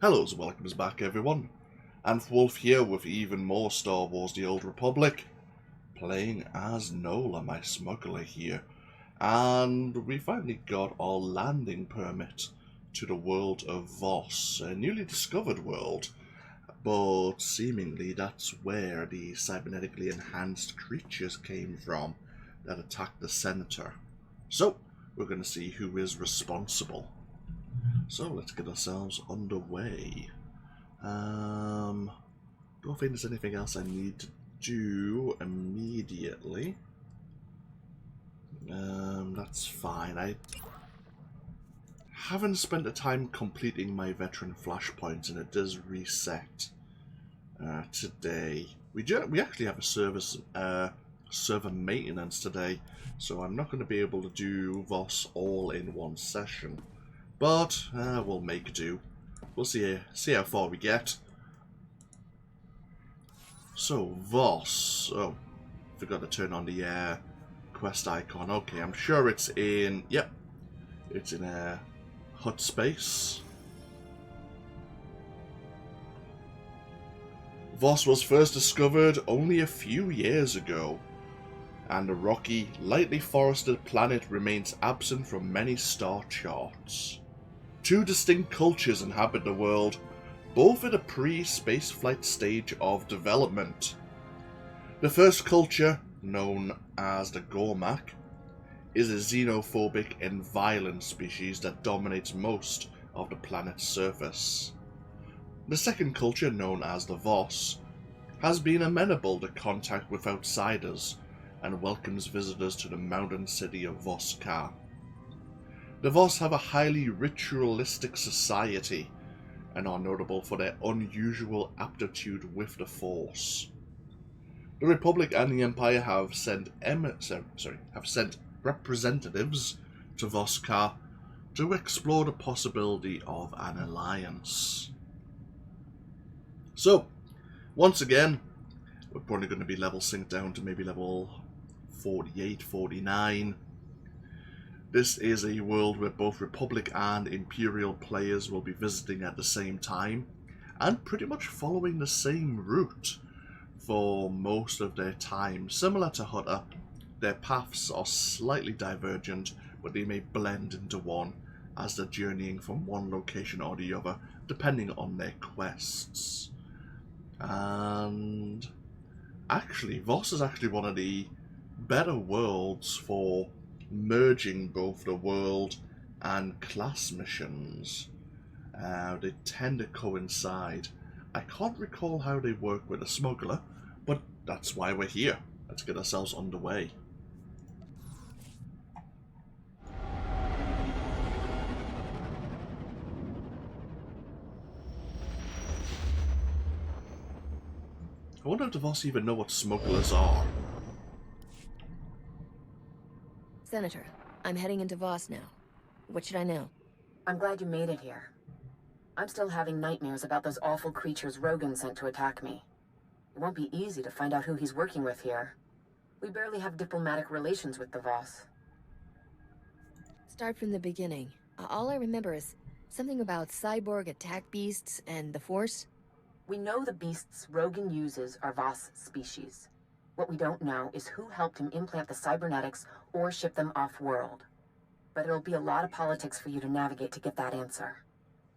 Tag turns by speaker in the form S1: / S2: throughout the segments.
S1: Hello and welcome back everyone. AnthWolf here with even more Star Wars The Old Republic, playing as Nola, my smuggler here. And we finally got our landing permit to the world of Voss, a newly discovered world. But seemingly that's where the cybernetically enhanced creatures came from that attacked the Senator. So, we're going to see who is responsible. So let's get ourselves underway. Don't think there's anything else I need to do immediately. That's fine. I haven't spent the time completing my veteran flashpoints, and it does reset today. We actually have a server maintenance today, so I'm not going to be able to do Voss all in one session. But we'll make do. We'll see how far we get. So Voss. Oh, forgot to turn on the quest icon. Okay, I'm sure it's in. Yep, it's in a hut space. Voss was first discovered only a few years ago, and the rocky, lightly forested planet remains absent from many star charts. Two distinct cultures inhabit the world, both at a pre-spaceflight stage of development. The first culture, known as the Gormak, is a xenophobic and violent species that dominates most of the planet's surface. The second culture, known as the Voss, has been amenable to contact with outsiders and welcomes visitors to the mountain city of Voss-Ka. The Voss have a highly ritualistic society and are notable for their unusual aptitude with the Force. The Republic and the Empire have sent representatives to Voss-Ka to explore the possibility of an alliance. So, once again, we're probably going to be level synced down to maybe level 48, 49. This is a world where both Republic and Imperial players will be visiting at the same time, and pretty much following the same route for most of their time. Similar to Hutter, their paths are slightly divergent, but they may blend into one as they're journeying from one location or the other, depending on their quests. And actually, Voss is actually one of the better worlds for merging both the world and class missions. They tend to coincide. I can't recall how they work with a smuggler, but that's why we're here. Let's get ourselves underway. I wonder if the Voss even know what smugglers are.
S2: Senator, I'm heading into Voss now. What should I know?
S3: I'm glad you made it here. I'm still having nightmares about those awful creatures Rogan sent to attack me. It won't be easy to find out who he's working with here. We barely have diplomatic relations with the Voss.
S2: Start from the beginning. All I remember is something about cyborg attack beasts and the Force.
S3: We know the beasts Rogan uses are Voss species. What we don't know is who helped him implant the cybernetics or ship them off-world. But it'll be a lot of politics for you to navigate to get that answer.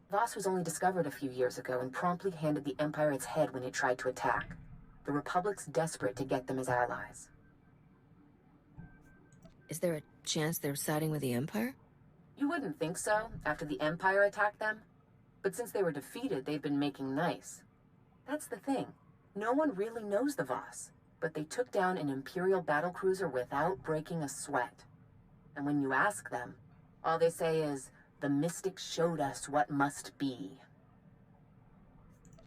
S3: Voss was only discovered a few years ago and promptly handed the Empire its head when it tried to attack. The Republic's desperate to get them as allies.
S2: Is there a chance they're siding with the Empire?
S3: You wouldn't think so, after the Empire attacked them. But since they were defeated, they've been making nice. That's the thing. No one really knows the Voss, but they took down an Imperial battlecruiser without breaking a sweat. And when you ask them, all they say is, "The Mystics showed us what must be."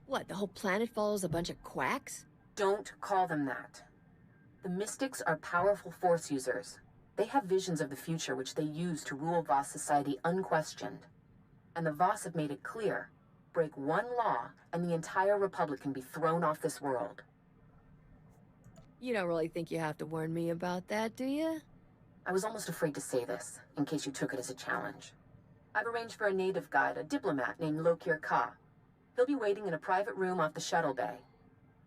S2: What, the whole planet follows a bunch of quacks?
S3: Don't call them that. The Mystics are powerful Force users. They have visions of the future which they use to rule Voss society unquestioned. And the Voss have made it clear, break one law and the entire Republic can be thrown off this world.
S2: You don't really think you have to warn me about that, do you?
S3: I was almost afraid to say this, in case you took it as a challenge. I've arranged for a native guide, a diplomat named Lokir Ka. He'll be waiting in a private room off the shuttle bay.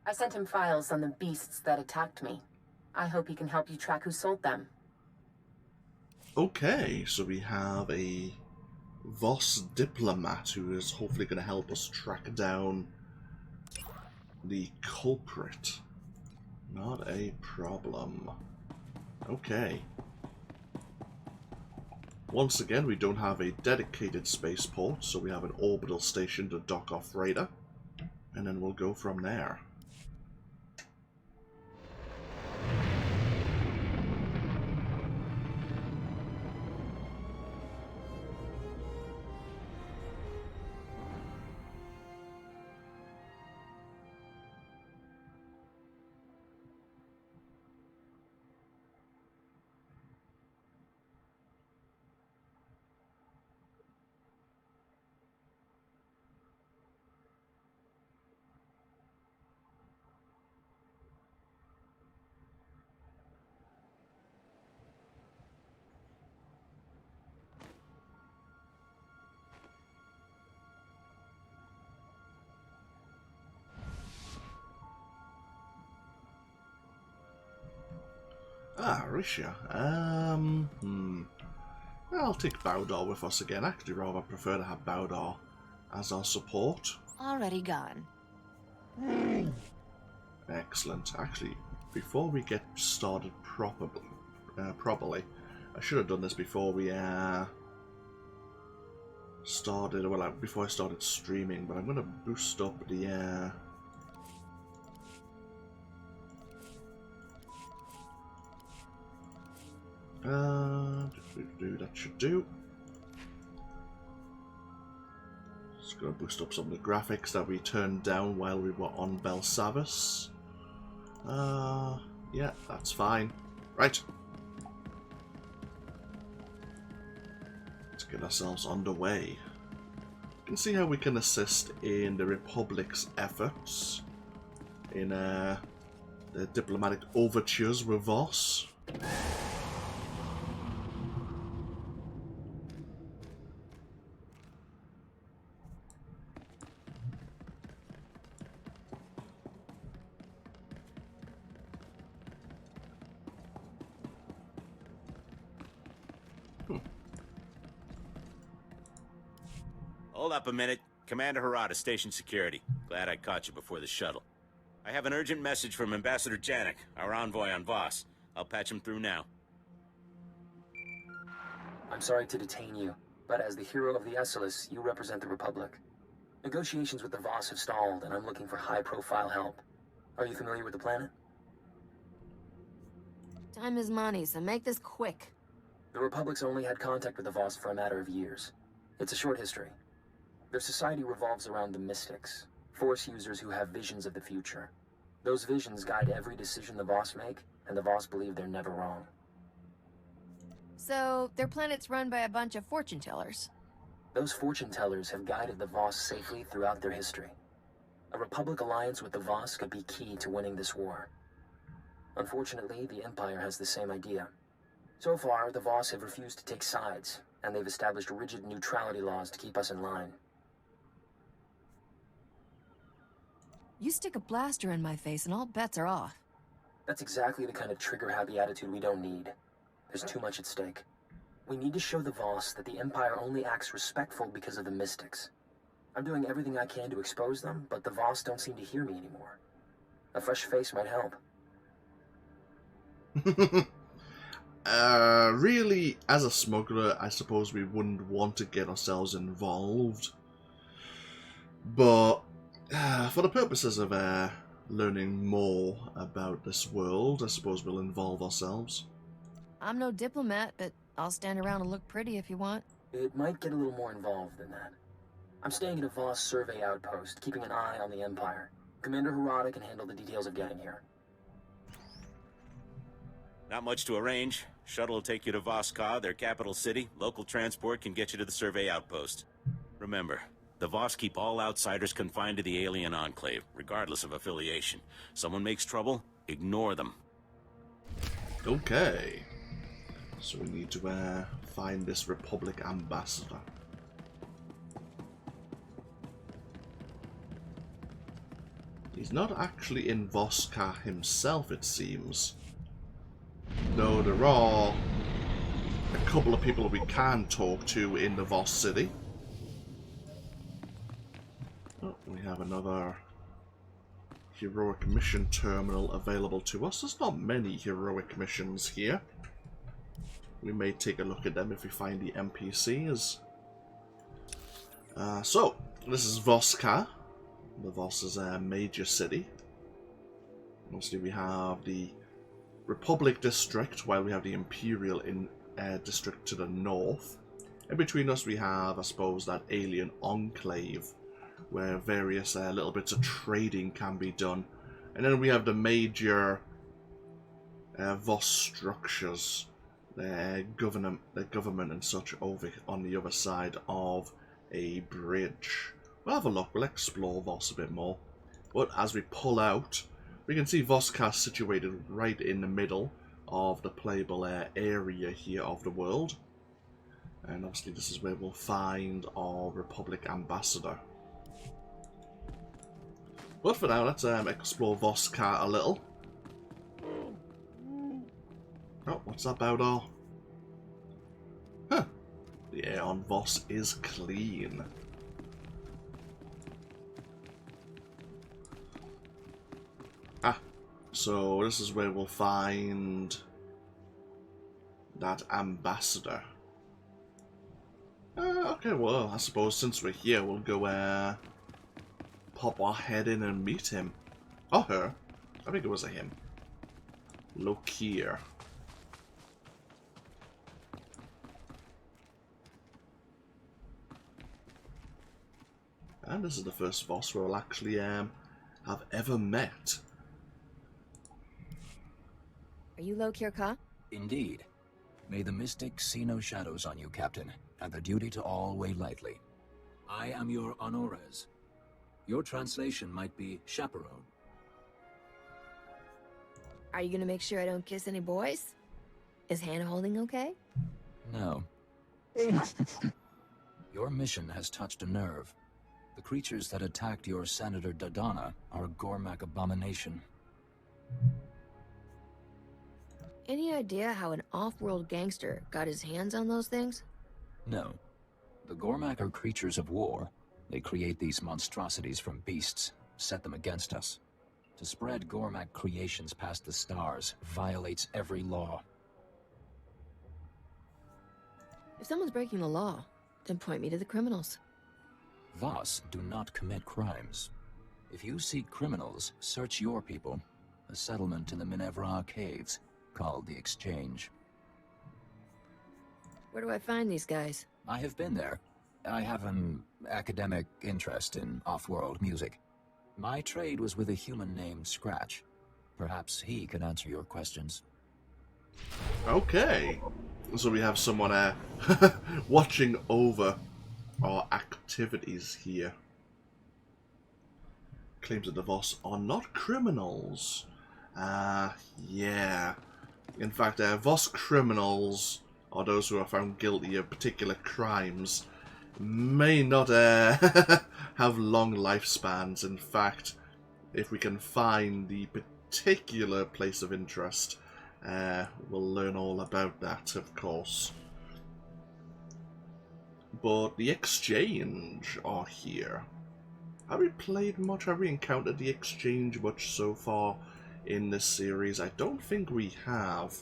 S3: I sent him files on the beasts that attacked me. I hope he can help you track who sold them.
S1: Okay, so we have a Voss diplomat who is hopefully going to help us track down the culprit. Not a problem. Okay. Once again, we don't have a dedicated spaceport, so we have an orbital station to dock our freighter, and then we'll go from there. Ah, Risha. I'll take Bowdor with us again. Actually, rather prefer to have Bowdor as our support.
S2: Already gone.
S1: Excellent. Actually, before we get started properly, I should have done this before we started. Well, before I started streaming. But I'm going to boost up the that should do. Just gonna boost up some of the graphics that we turned down while we were on Belsavis. Yeah, that's fine. Right. Let's get ourselves underway. You can see how we can assist in the Republic's efforts in the diplomatic overtures with Voss.
S4: Hold up a minute. Commander Harada, Station Security. Glad I caught you before the shuttle. I have an urgent message from Ambassador Janik, our envoy on Voss. I'll patch him through now.
S5: I'm sorry to detain you, but as the hero of the Esselis, you represent the Republic. Negotiations with the Voss have stalled, and I'm looking for high-profile help. Are you familiar with the planet?
S2: Time is money, so make this quick.
S5: The Republic's only had contact with the Voss for a matter of years. It's a short history. Their society revolves around the mystics, Force users who have visions of the future. Those visions guide every decision the Voss make, and the Voss believe they're never wrong.
S2: So, their planet's run by a bunch of fortune tellers.
S5: Those fortune tellers have guided the Voss safely throughout their history. A Republic alliance with the Voss could be key to winning this war. Unfortunately, the Empire has the same idea. So far, the Voss have refused to take sides, and they've established rigid neutrality laws to keep us in line.
S2: You stick a blaster in my face and all bets are off.
S5: That's exactly the kind of trigger-happy attitude we don't need. There's too much at stake. We need to show the Voss that the Empire only acts respectful because of the mystics. I'm doing everything I can to expose them, but the Voss don't seem to hear me anymore. A fresh face might help.
S1: Really, as a smuggler, I suppose we wouldn't want to get ourselves involved. But for the purposes of learning more about this world, I suppose we'll involve ourselves.
S2: I'm no diplomat, but I'll stand around and look pretty if you want.
S5: It might get a little more involved than that. I'm staying at a Voss survey outpost, keeping an eye on the Empire. Commander Harada can handle the details of getting here.
S4: Not much to arrange. Shuttle will take you to Voss-Ka, their capital city. Local transport can get you to the survey outpost. Remember, the Voss keep all outsiders confined to the alien enclave, regardless of affiliation. Someone makes trouble, ignore them.
S1: Okay. So we need to find this Republic ambassador. He's not actually in Voss himself, it seems. Though there are a couple of people we can talk to in the Voss city. Oh, we have another heroic mission terminal available to us. There's not many heroic missions here. We may take a look at them if we find the NPCs. So, this is Voss-ka. The Voss is a major city. Mostly we have the Republic district, while we have the Imperial district to the north. And between us we have, I suppose, that alien enclave, where various little bits of trading can be done. And then we have the major Voss structures, the government and such over on the other side of a bridge. We'll have a look, we'll explore Voss a bit more. But as we pull out, we can see Voss-ka situated right in the middle of the playable area here of the world. And obviously this is where we'll find our Republic ambassador. But for now, let's explore Voss-ka a little. Oh, what's that about our... Huh. The air on Voss is clean. Ah, so this is where we'll find that ambassador. Okay, well, I suppose since we're here, we'll go pop our head in and meet him. Or her. I think it was a him. Look here. And this is the first Voss we'll actually have ever met.
S2: Are you Lokir Ka?
S6: Indeed. May the mystic see no shadows on you, Captain, and the duty to all weigh lightly. I am your honores. Your translation might be chaperone.
S2: Are you gonna make sure I don't kiss any boys? Is hand-holding okay?
S6: No. Your mission has touched a nerve. The creatures that attacked your Senator Dodonna are a Gormak abomination.
S2: Any idea how an off-world gangster got his hands on those things?
S6: No. The Gormak are creatures of war. They create these monstrosities from beasts, set them against us. To spread Gormak creations past the stars violates every law.
S2: If someone's breaking the law, then point me to the criminals.
S6: Voss do not commit crimes. If you seek criminals, search your people. A settlement in the Nola'avrei caves, called the Exchange.
S2: Where do I find these guys?
S6: I have been there. I have an academic interest in off-world music. My trade was with a human named Scratch. Perhaps he can answer your questions.
S1: Okay. So we have someone watching over our activities here. Claims that the Voss are not criminals. Yeah. In fact, Voss criminals, or those who are found guilty of particular crimes, may not have long lifespans. In fact, if we can find the particular place of interest, we'll learn all about that, of course. But the Exchange are here. Have we played much? Have we encountered the Exchange much so far in this series? I don't think we have.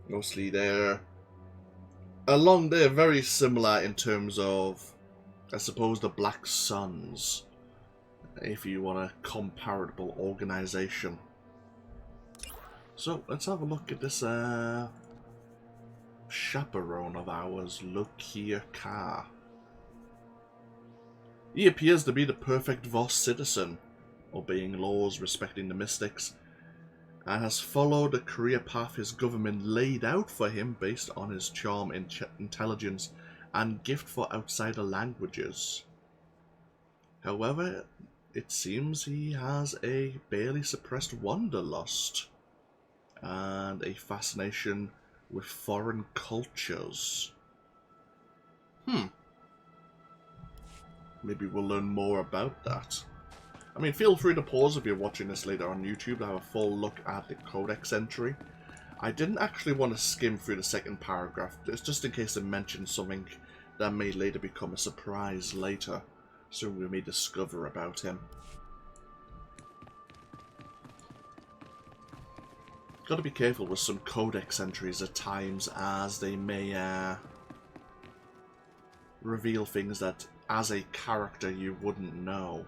S1: Mostly they're very similar in terms of, I suppose, the Black Suns, if you want a comparable organization. So let's have a look at this chaperone of ours, Lokir Ka. He appears to be the perfect Voss citizen, obeying laws, respecting the mystics, and has followed the career path his government laid out for him based on his charm, intelligence, and gift for outsider languages. However, it seems he has a barely suppressed wanderlust and a fascination with foreign cultures. Maybe we'll learn more about that. I mean, feel free to pause if you're watching this later on YouTube to have a full look at the codex entry. I didn't actually want to skim through the second paragraph, just in case it mentions something that may later become a surprise later, so we may discover about him. Gotta be careful with some codex entries at times, as they may reveal things that as a character you wouldn't know.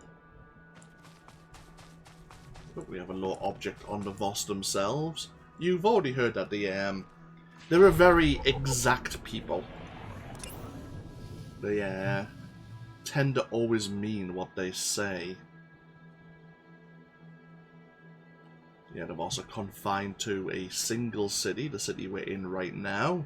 S1: But we have a law object on the Voss themselves. You've already heard that they're a very exact people. They tend to always mean what they say. Yeah, the Voss are confined to a single city, the city we're in right now.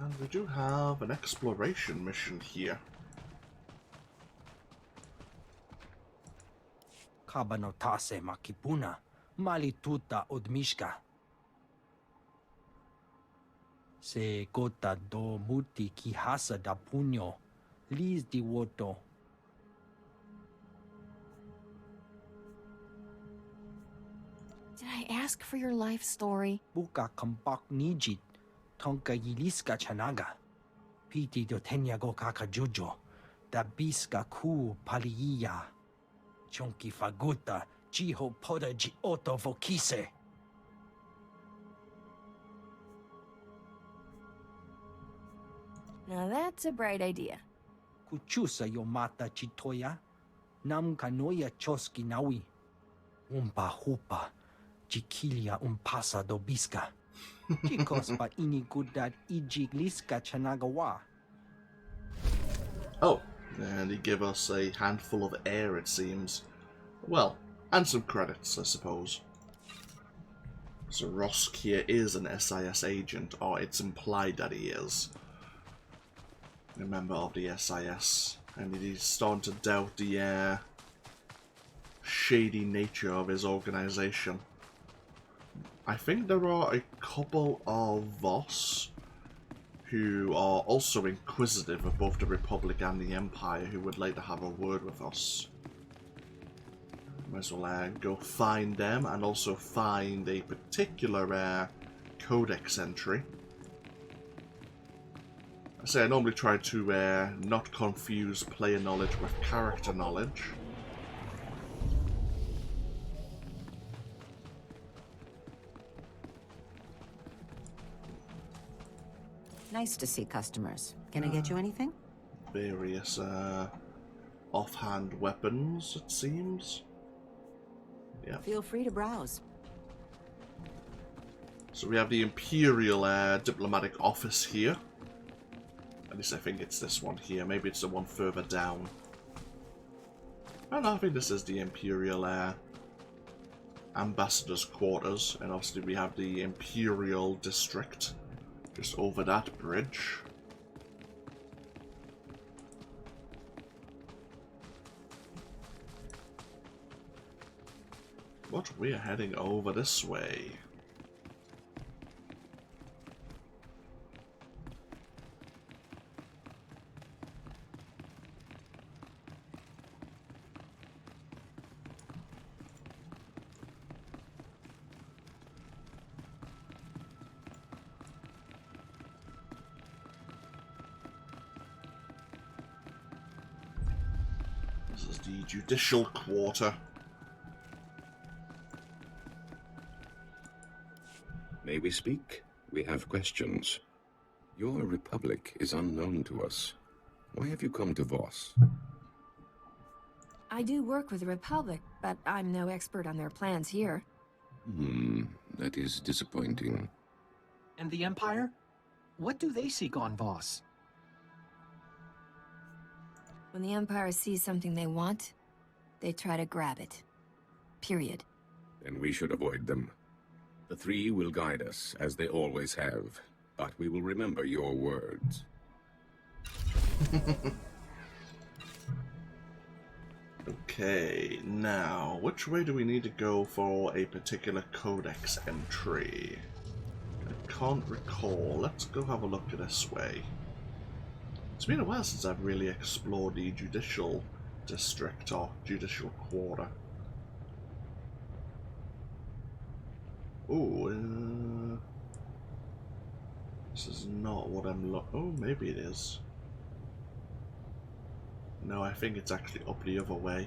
S1: And we do have an exploration mission here.
S7: Kabanotase makipuna, malituta odmishka. Se gota do muti kihasa da puño, lis di woto.
S2: Did I ask for your life story?
S7: Buka kampak nijit, tonka yiliska chanaga. Piti do tenyago kakajujo, da biska ku paliya. Chonki faguta, jiho poda ji oto vokise.
S2: Now that's a bright idea.
S7: Kuchusa yomata chitoya, nam kanoya choski nawi. Umpa hupa, jikilia umpasa dobiska. Chikos pa inigudat ijigliska chanagawa.
S1: Oh, and he gave us a handful of air, it seems. Well, and some credits, I suppose. So Rosk here is an SIS agent, or it's implied that he is a member of the SIS, and he's starting to doubt the shady nature of his organization. I think there are a couple of Voss who are also inquisitive of both the Republic and the Empire who would like to have a word with us. Might as well go find them and also find a particular codex entry. I say I normally try to not confuse player knowledge with character knowledge.
S8: Nice to see customers. Can I get you anything?
S1: Various offhand weapons, it seems. Yeah.
S8: Feel free to browse.
S1: So we have the Imperial Diplomatic Office here. At least I think it's this one here. Maybe it's the one further down. Oh, no, I think this is the Imperial Ambassador's Quarters. And obviously we have the Imperial District just over that bridge. But we're heading over this way. This is the Judicial Quarter.
S9: May we speak? We have questions. Your republic is unknown to us. Why have you come to Voss?
S2: I do work with the Republic, but I'm no expert on their plans here.
S9: That is disappointing.
S10: And the Empire? What do they seek on Voss?
S2: When the Empire sees something they want, they try to grab it. Period.
S9: Then we should avoid them. The three will guide us, as they always have. But we will remember your words.
S1: Okay, now, which way do we need to go for a particular codex entry? I can't recall. Let's go have a look at this way. It's been a while since I've really explored the judicial district or judicial quarter. Oh, this is not what I'm oh, maybe it is. No, I think it's actually up the other way.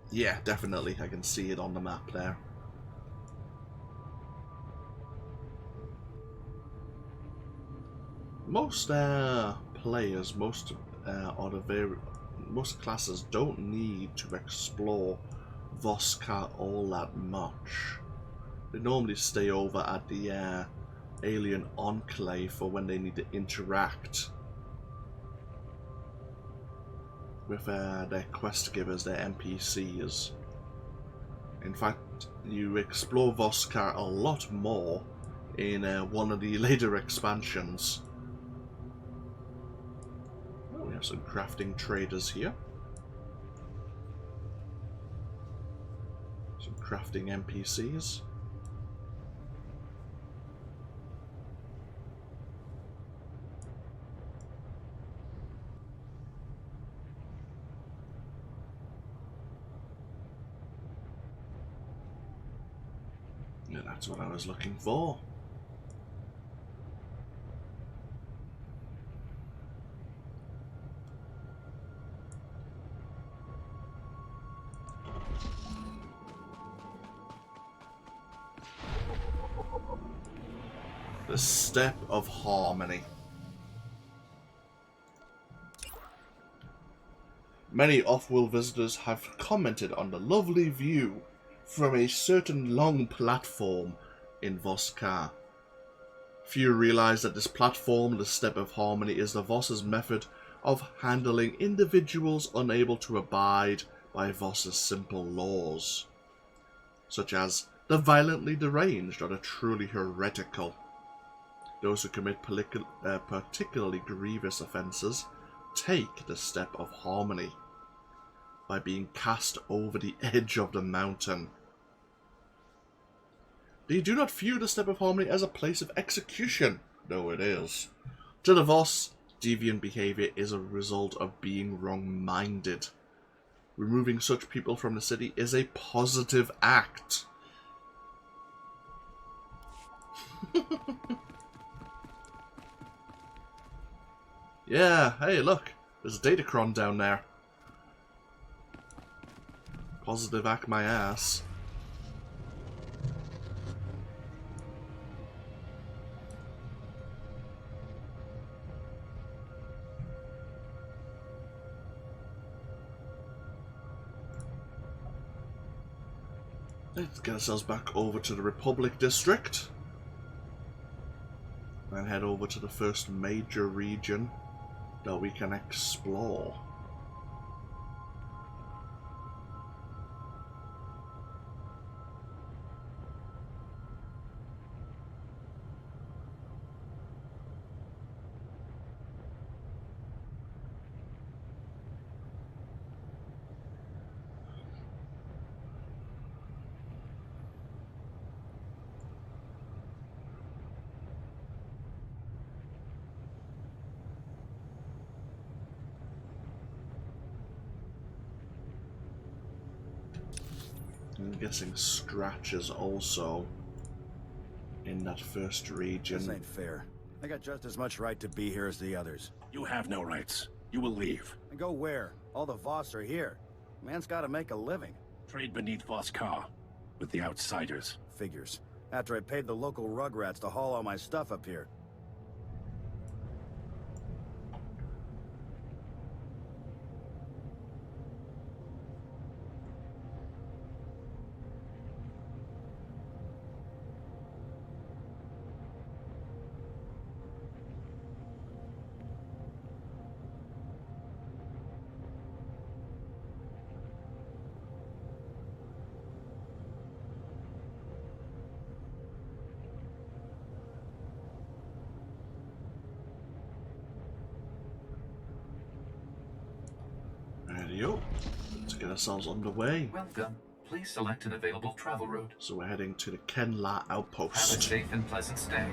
S1: Yeah, definitely. I can see it on the map there. Most players, most classes don't need to explore Voss all that much. They normally stay over at the alien enclave for when they need to interact with their quest givers, their NPCs. In fact, you explore Voskar a lot more in one of the later expansions. Oh, we have some crafting traders here. Some crafting NPCs. Yeah, that's what I was looking for. The Step of Harmony. Many off-world visitors have commented on the lovely view from a certain long platform in Voskar. Few realize that this platform, the Step of Harmony, is the Voss's method of handling individuals unable to abide by Voss's simple laws, such as the violently deranged or the truly heretical. Those who commit particularly grievous offences take the Step of Harmony by being cast over the edge of the mountain. They do not view the Step of Harmony as a place of execution, though it is. To the Voss, deviant behaviour is a result of being wrong-minded. Removing such people from the city is a positive act. Yeah, hey, look, there's a Datacron down there. Positive act my ass. Let's get ourselves back over to the Republic District. And head over to the first major region that we can explore. I'm guessing Scratch is also in that first region.
S11: This ain't fair. I got just as much right to be here as the others.
S12: You have no rights. You will leave.
S11: And go where? All the Voss are here. Man's gotta make a living.
S12: Trade beneath Voskar with the outsiders.
S11: Figures. After I paid the local rugrats to haul all my stuff up here.
S1: we go. Let's get ourselves underway.
S13: Welcome. Please select an available travel route.
S1: So we're heading to the Kenla outpost.
S13: Have a safe and pleasant stay.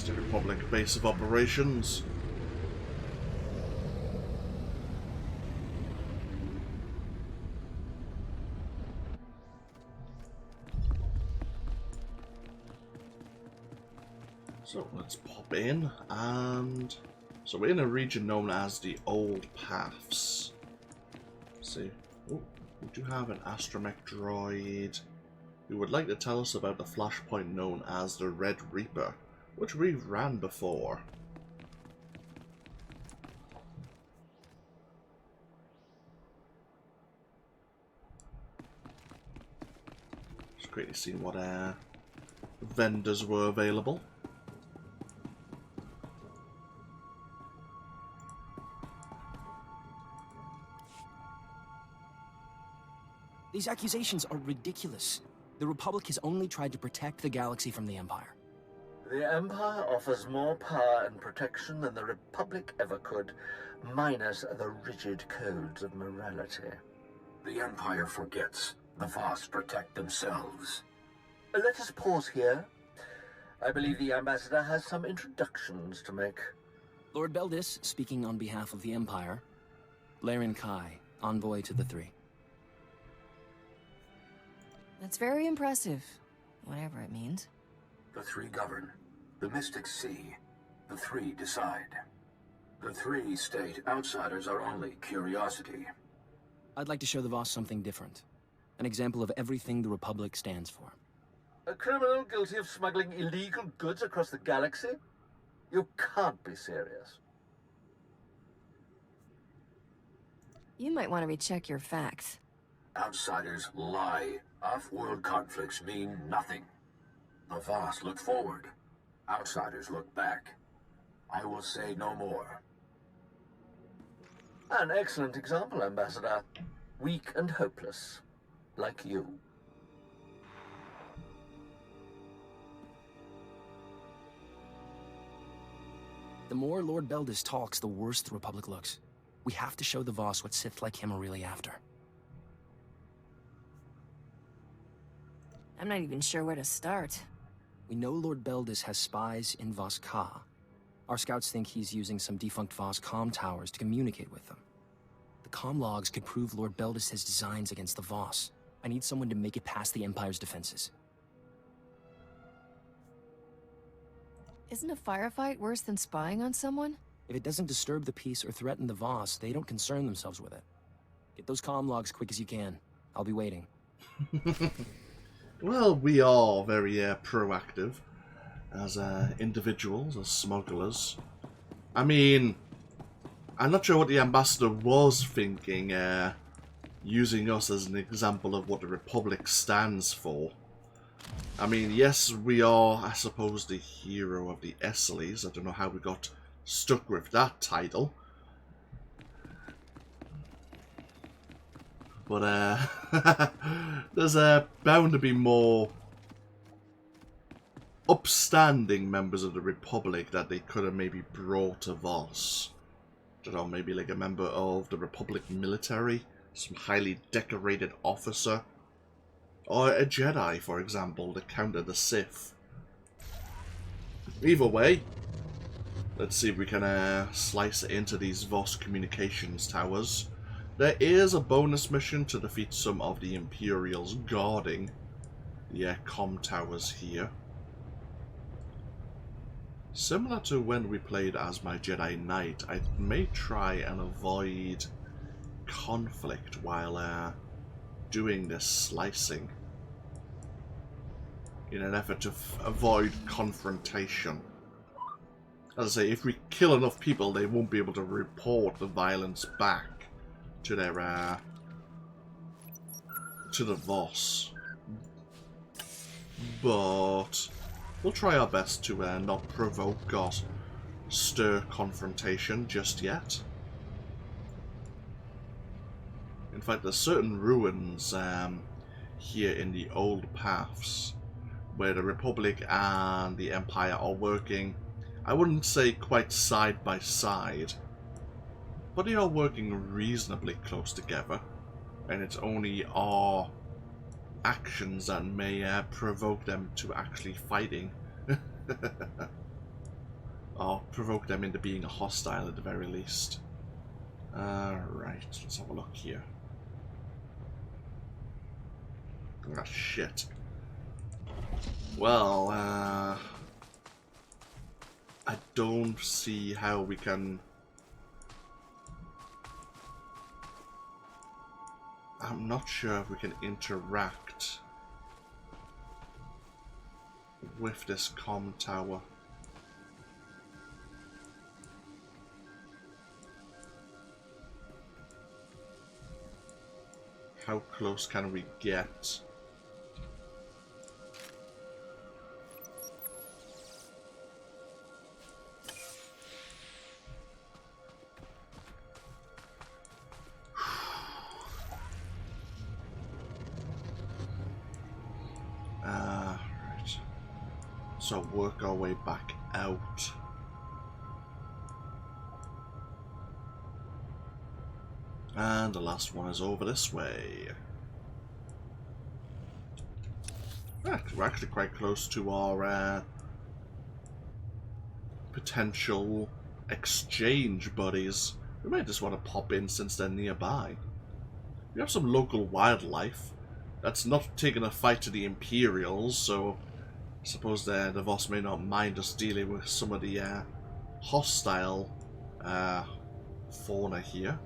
S1: The Republic base of operations. So let's pop in, and so we're in a region known as the Old Paths. Let's see, oh, we do have an astromech droid who would like to tell us about the flashpoint known as the Red Reaper, which we've ran before. It's great to see what vendors were available.
S5: These accusations are ridiculous. The Republic has only tried to protect the galaxy from the Empire.
S14: The Empire offers more power and protection than the Republic ever could, minus the rigid codes of morality.
S12: The Empire forgets. The Voss protect themselves.
S14: Let us pause here. I believe the Ambassador has some introductions to make.
S5: Lord Beldis, speaking on behalf of the Empire. Laren Kai, envoy to the Three.
S2: That's very impressive, whatever it means.
S12: The Three govern. The Mystics see. The Three decide. The Three state outsiders are only curiosity.
S5: I'd like to show the Voss something different. An example of everything the Republic stands for.
S14: A criminal guilty of smuggling illegal goods across the galaxy? You can't be serious.
S2: You might want to recheck your facts.
S12: Outsiders lie. Off-world conflicts mean nothing. The Voss look forward. Outsiders look back. I will say no more.
S14: An excellent example, Ambassador. Weak and hopeless. Like you.
S5: The more Lord Beldis talks, the worse the Republic looks. We have to show the Voss what Sith like him are really after.
S2: I'm not even sure where to start.
S5: We know Lord Beldis has spies in Voss Ka. Our scouts think he's using some defunct Voss comm towers to communicate with them. The comm logs could prove Lord Beldis has designs against the Voss. I need someone to make it past the Empire's defenses.
S2: Isn't a firefight worse than spying on someone?
S5: If it doesn't disturb the peace or threaten the Voss, they don't concern themselves with it. Get those comm logs quick as you can. I'll be waiting.
S1: Well, we are very proactive as individuals, as smugglers. I mean, I'm not sure what the Ambassador was thinking, using us as an example of what the Republic stands for. I mean, yes, we are, I suppose, the hero of the Essleys. I don't know how we got stuck with that title. But there's bound to be more upstanding members of the Republic that they could have maybe brought to Voss. I don't know, maybe like a member of the Republic military, some highly decorated officer, or a Jedi, for example, to counter the Sith. Either way, let's see if we can slice it into these Voss communications towers. There is a bonus mission to defeat some of the Imperials guarding the comm towers here. Similar to when we played as my Jedi Knight, I may try and avoid conflict while doing this slicing, in an effort to avoid confrontation. As I say, if we kill enough people, they won't be able to report the violence back to their to the Voss. But we'll try our best to not provoke or stir confrontation just yet. In fact, there's certain ruins here in the old paths where the Republic and the Empire are working, I wouldn't say quite side by side, but they are working reasonably close together, and it's only our actions that may provoke them to actually fighting. Or provoke them into being hostile at the very least. Right, let's have a look here. Ah, shit. Well, I don't see how we can... I'm not sure if we can interact with this comm tower. How close can we get? Right. So work our way back out. And the last one is over this way. We're actually quite close to our potential exchange buddies. We might just want to pop in since they're nearby. We have some local wildlife. That's not taking a fight to the Imperials, so I suppose the Voss may not mind us dealing with some of the hostile fauna here.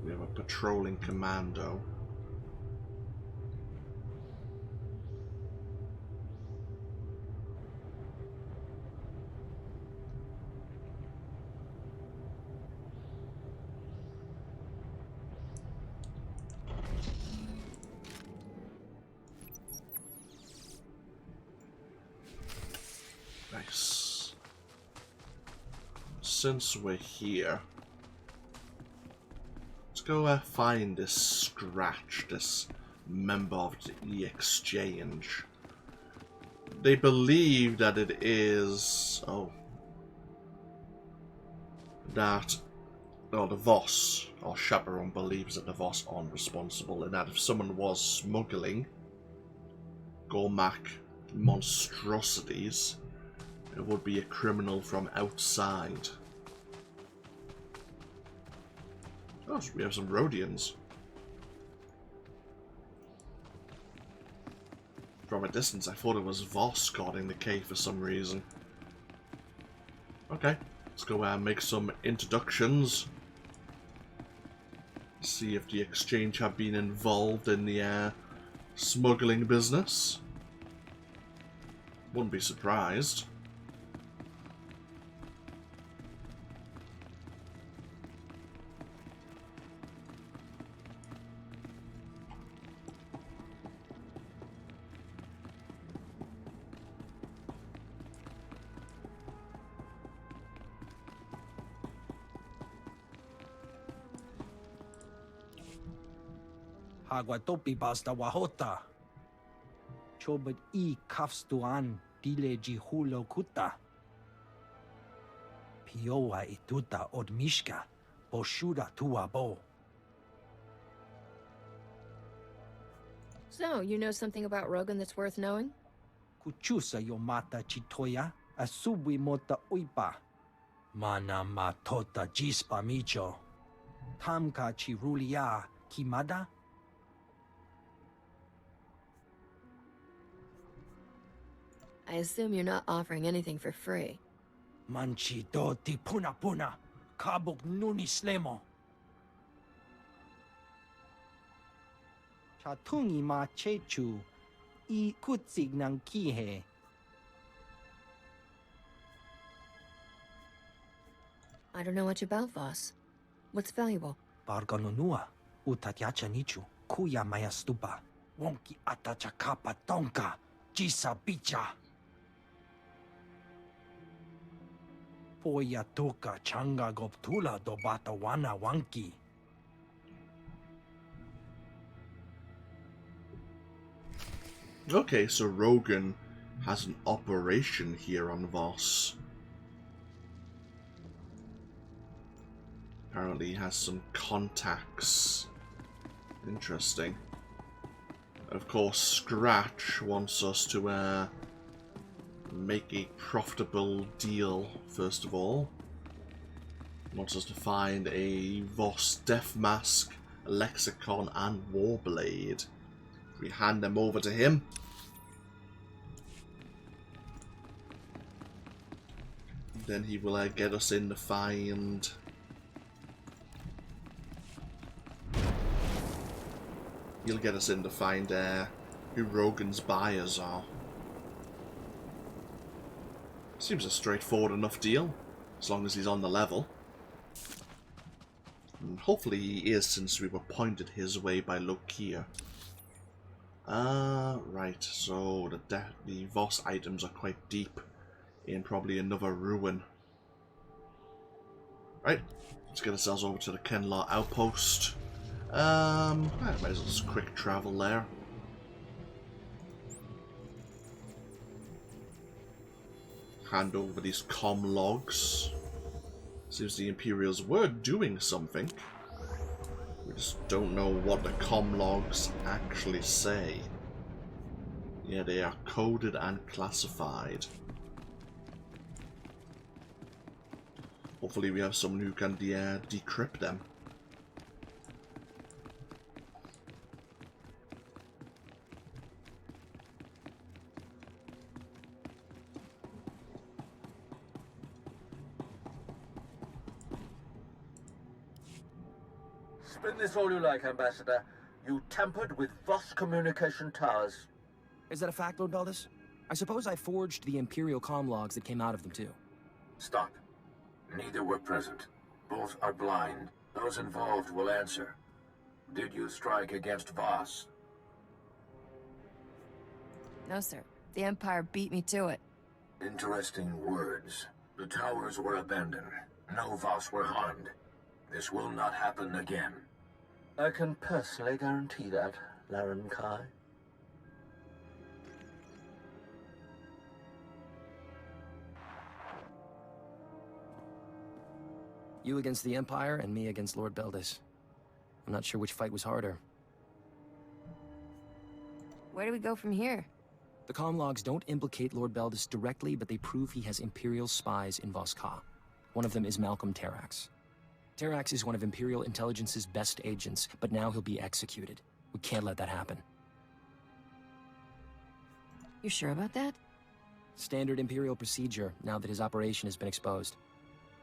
S1: We have a patrolling commando. Nice. Since we're here, let's go find this Scratch, this member of the exchange. They believe that it is... the Voss, or Chaperone, believes that the Voss aren't responsible, and that if someone was smuggling Gormak monstrosities, it would be a criminal from outside. Oh, so we have some Rhodians. From a distance, I thought it was Voss guarding the cave for some reason. Okay, let's go make some introductions. See if the exchange have been involved in the smuggling business. Wouldn't be surprised.
S7: Aguatopi basta wahota. Chobet I kafstuan dile jihulo kuta. Pioa ituta odmishka, boshuda tuabo.
S2: So, you know something about Rogan that's worth knowing?
S7: Kuchusa yomata chitoya, asubi mota uipa. Mana matota jispa micho. Tamka chirulia kimada?
S2: I assume you're not offering anything for free.
S7: Manchi do ti puna puna, kabuk nuni slemo. Chatungi ma chechu, I kutsig ng kihe.
S2: I don't know much about Voss. What's valuable?
S7: Barganonua, utatyacha nichu, kuya mayastupa, wonki atachakapa tonka, jisa bicha. Poya tuka changa goptula do batawana wanki.
S1: Okay, so Rogan has an operation here on Voss. Apparently he has some contacts. Interesting. Of course, Scratch wants us to make a profitable deal, first of all. He wants us to find a Voss Death Mask, a Lexicon, and Warblade. We hand them over to him. Then he will get us in to find... He'll get us in to find who Rogan's buyers are. Seems a straightforward enough deal, as long as he's on the level. And hopefully he is, since we were pointed his way by Lokia. Right, so the Voss items are quite deep in probably another ruin. Right, let's get ourselves over to the Kenlar outpost. I might as well just quick travel there. Hand over these comm logs. Seems the Imperials were doing something. We just don't know what the comm logs actually say. Yeah, they are coded and classified. Hopefully we have someone who can decrypt them.
S14: Spin this all you like, Ambassador. You tampered with Voss communication towers.
S5: Is that a fact, Lord Beldis? I suppose I forged the Imperial comm logs that came out of them, too.
S12: Stop. Neither were present. Both are blind. Those involved will answer. Did you strike against Voss?
S2: No, sir. The Empire beat me to it.
S12: Interesting words. The towers were abandoned. No Voss were harmed. This will not happen again.
S14: I can personally guarantee that, Laren Kai.
S5: You against the Empire, and me against Lord Beldis. I'm not sure which fight was harder.
S2: Where do we go from here?
S5: The comm logs don't implicate Lord Beldis directly, but they prove he has Imperial spies in Voss Ka. One of them is Malcolm Terrax. Terrax is one of Imperial Intelligence's best agents, but now he'll be executed. We can't let that happen.
S2: You sure about that?
S5: Standard Imperial procedure, now that his operation has been exposed.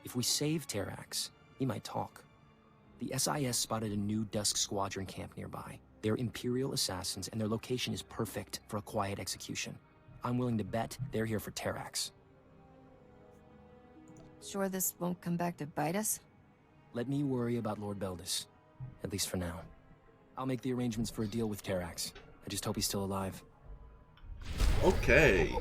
S5: If we save Terrax, he might talk. The SIS spotted a new Dusk Squadron camp nearby. They're Imperial assassins, and their location is perfect for a quiet execution. I'm willing to bet they're here for Terrax.
S2: Sure this won't come back to bite us?
S5: Let me worry about Lord Beldis. At least for now. I'll make the arrangements for a deal with Terrax. I just hope he's still alive.
S1: Okay.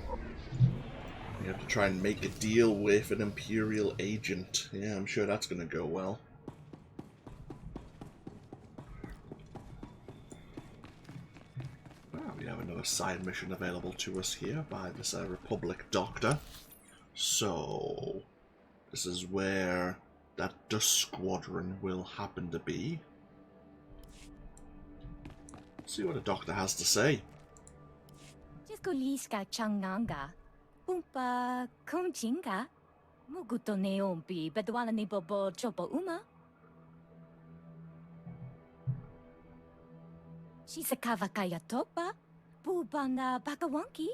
S1: We have to try and make a deal with an Imperial agent. Yeah, I'm sure that's going to go well. Well, we have another side mission available to us here by this Republic Doctor. So, this is where that Dusk Squadron will happen to be. Let's see what the Doctor has to say.
S15: Pumpa Kumchinga Muguto Neompi Bedwala ni Bobo Chopo Uma She's a Kavakaya Topa Pubanda Bakawanki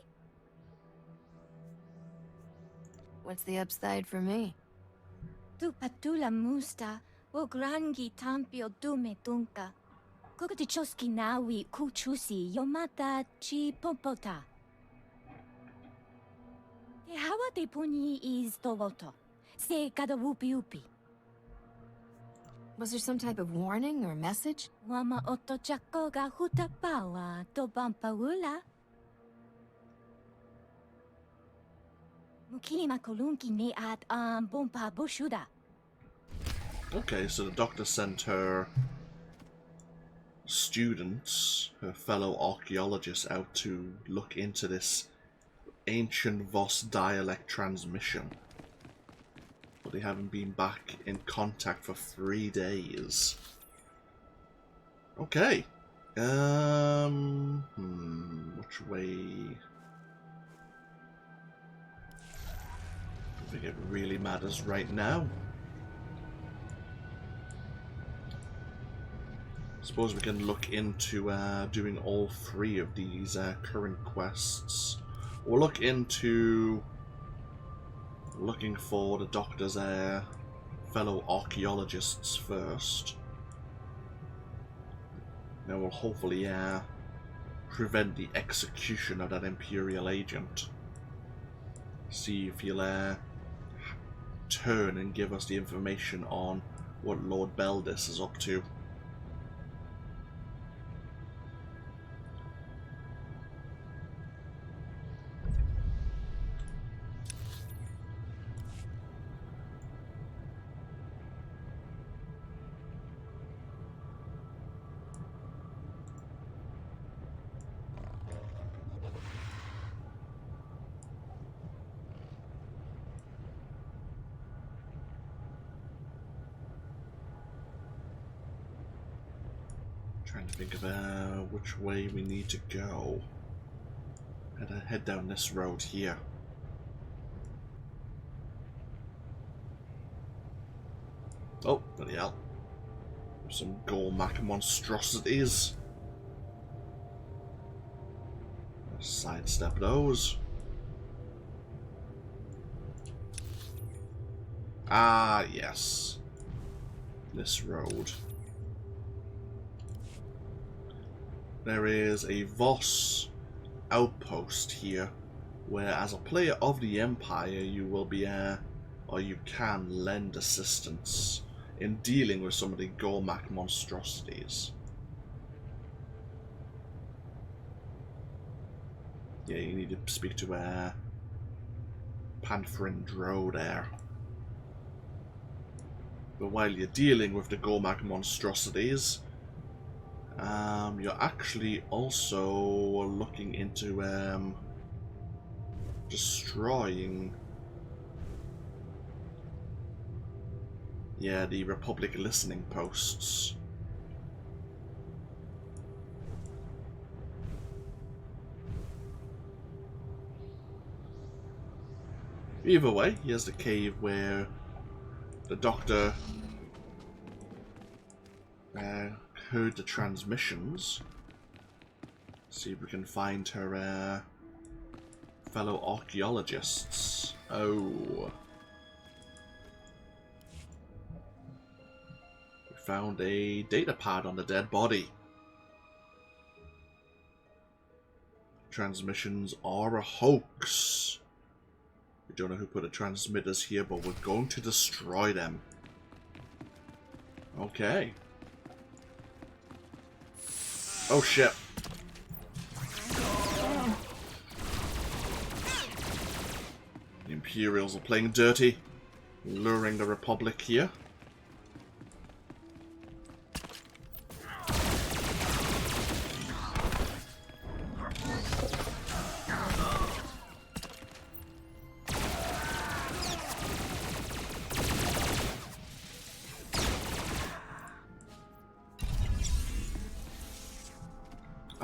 S2: What's the upside for me?
S15: Tu patula musta, o grangi tampio dume dunka. Kukatichoski nawi kuchusi yomata chi popota. Te hawa te puni is tovoto. Se kada wupi upi.
S2: Was there some type of warning or message?
S15: Wama oto chako ga hutapawa to bampaula. Mukilima kolunki ne at bompa bushuda.
S1: Okay, so the doctor sent her students, her fellow archaeologists, out to look into this ancient Voss dialect transmission. But they haven't been back in contact for 3 days. Okay. Which way? I think it really matters right now. Suppose we can look into doing all 3 of these current quests. We'll look into looking for the doctor's fellow archaeologists first. Then we'll hopefully prevent the execution of that Imperial agent. See if he'll turn and give us the information on what Lord Beldis is up to. Trying to think of which way we need to go. Head down this road here. Oh, bloody hell. Some Gormak monstrosities. Sidestep those. Ah, yes. This road. There is a Voss outpost here, where as a player of the Empire you will be, or you can lend assistance in dealing with some of the Gormak monstrosities. Yeah, you need to speak to Panthrin Dro there. But while you're dealing with the Gormak monstrosities, you're actually also looking into destroying the Republic listening posts. Either way, here's the cave where the doctor heard the transmissions. See if we can find her fellow archaeologists. Oh. We found a data pad on the dead body. Transmissions are a hoax. We don't know who put the transmitters here, but we're going to destroy them. Okay. Oh shit. The Imperials are playing dirty, luring the Republic here.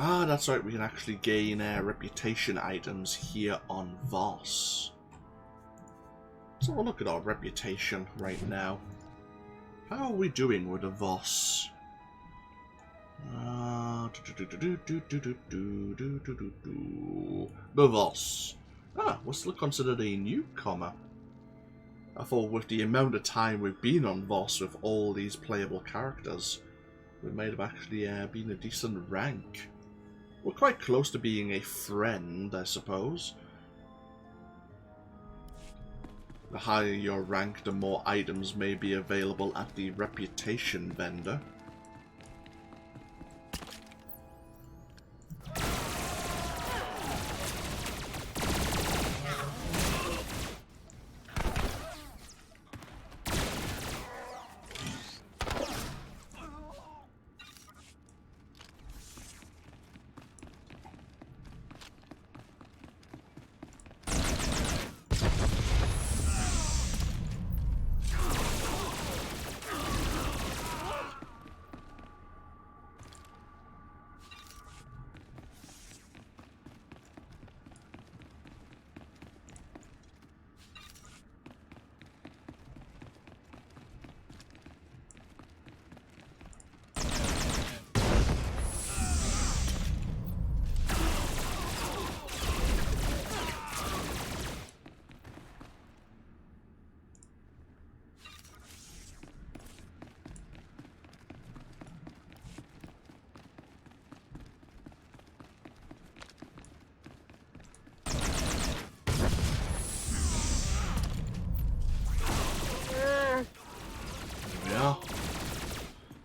S1: Ah, that's right, we can actually gain reputation items here on Voss. So we'll look at our reputation right now. How are we doing with the Voss? The Voss. Ah, we're still considered a newcomer. I thought with the amount of time we've been on Voss with all these playable characters, we might have actually been a decent rank. We're quite close to being a friend, I suppose. The higher your rank, the more items may be available at the reputation vendor.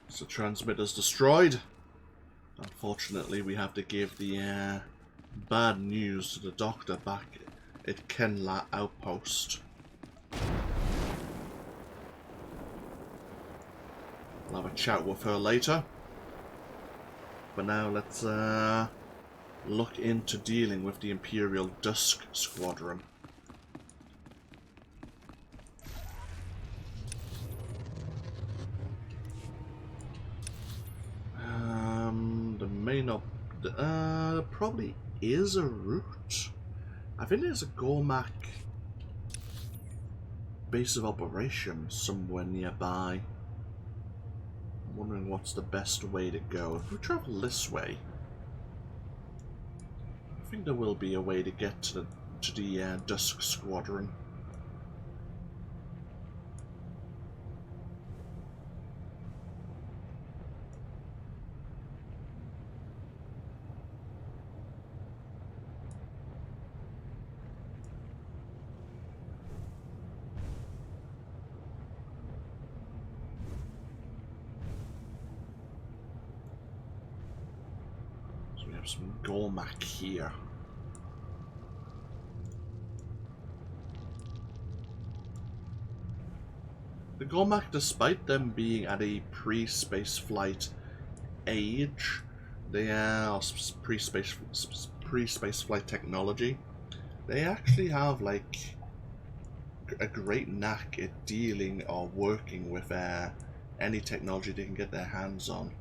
S1: So transmitter's destroyed. Unfortunately, we have to give the bad news to the doctor back at Kenla Outpost. I'll have a chat with her later. But now let's look into dealing with the Imperial Dusk Squadron. There probably is a route. I think there's a Gormak base of operations somewhere nearby. I'm wondering what's the best way to go. If we travel this way, I think there will be a way to get to the Dusk Squadron. Some Gormak here. The Gormak, despite them being at a pre-space flight age, they are pre-space flight technology. They actually have like a great knack at dealing or working with any technology they can get their hands on,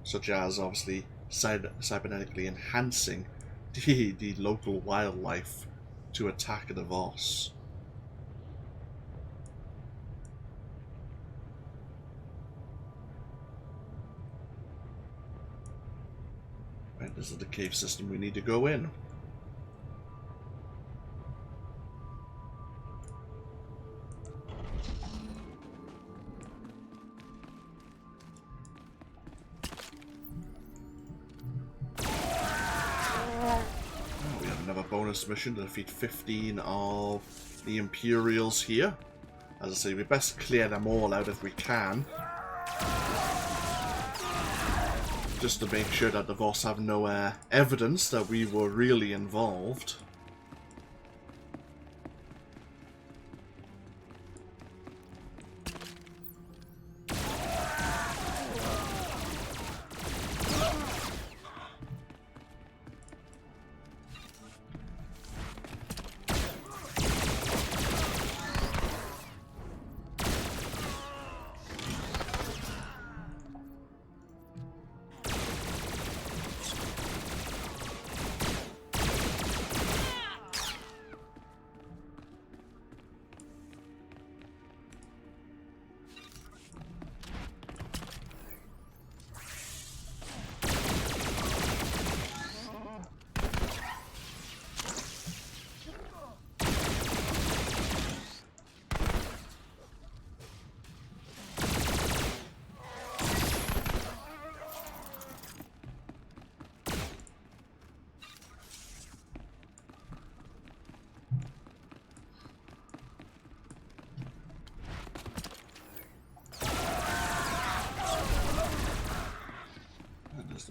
S1: such as obviously cybernetically enhancing the local wildlife to attack the Voss. Right, this is the cave system we need to go in. Mission to defeat 15 of the Imperials here. As I say, we best clear them all out if we can, just to make sure that the Voss have no evidence that we were really involved.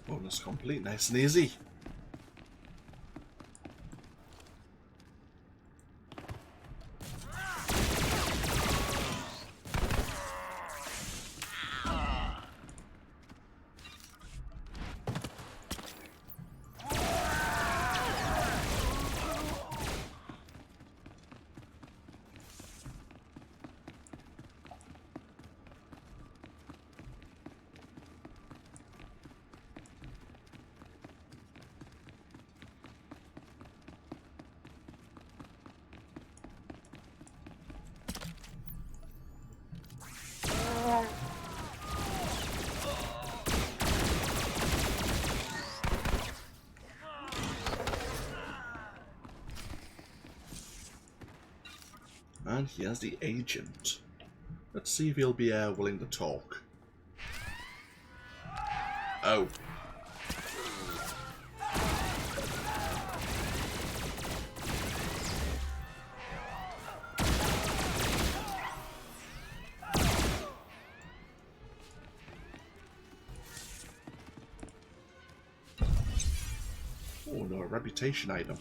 S1: Bonus complete, nice and easy. And here's the agent. Let's see if he'll be willing to talk. Oh. Oh no, a reputation item.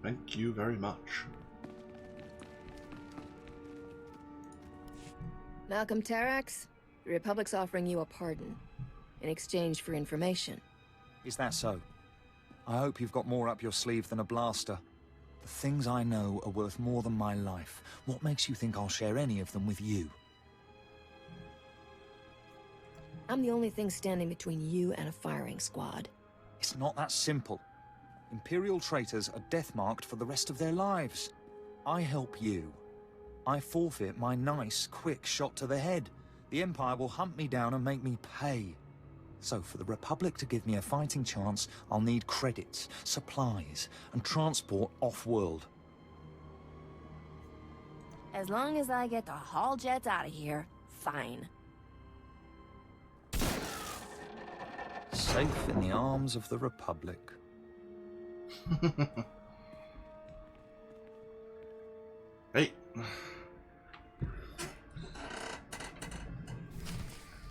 S1: Thank you very much.
S2: Malcolm Tarax, the Republic's offering you a pardon in exchange for information.
S16: Is that so? I hope you've got more up your sleeve than a blaster. The things I know are worth more than my life. What makes you think I'll share any of them with you?
S2: I'm the only thing standing between you and a firing squad.
S16: It's not that simple. Imperial traitors are death-marked for the rest of their lives. I help you. I forfeit my nice, quick shot to the head. The Empire will hunt me down and make me pay. So for the Republic to give me a fighting chance, I'll need credits, supplies, and transport off-world.
S2: As long as I get to haul jets out of here, fine.
S16: Safe in the arms of the Republic.
S1: Hey.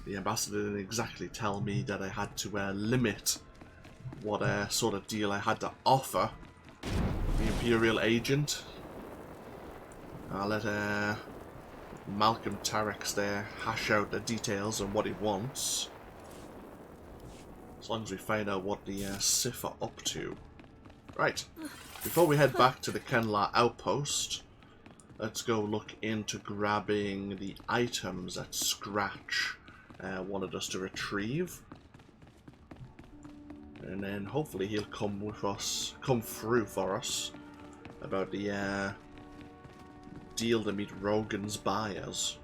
S1: The ambassador didn't exactly tell me that I had to limit what sort of deal I had to offer the Imperial agent. I'll let Malcolm Tarax there hash out the details on what he wants. As long as we find out what the Sith are up to. Right, before we head back to the Kenlar outpost, let's go look into grabbing the items that Scratch wanted us to retrieve. And then hopefully he'll come through for us about the deal to meet Rogan's buyers.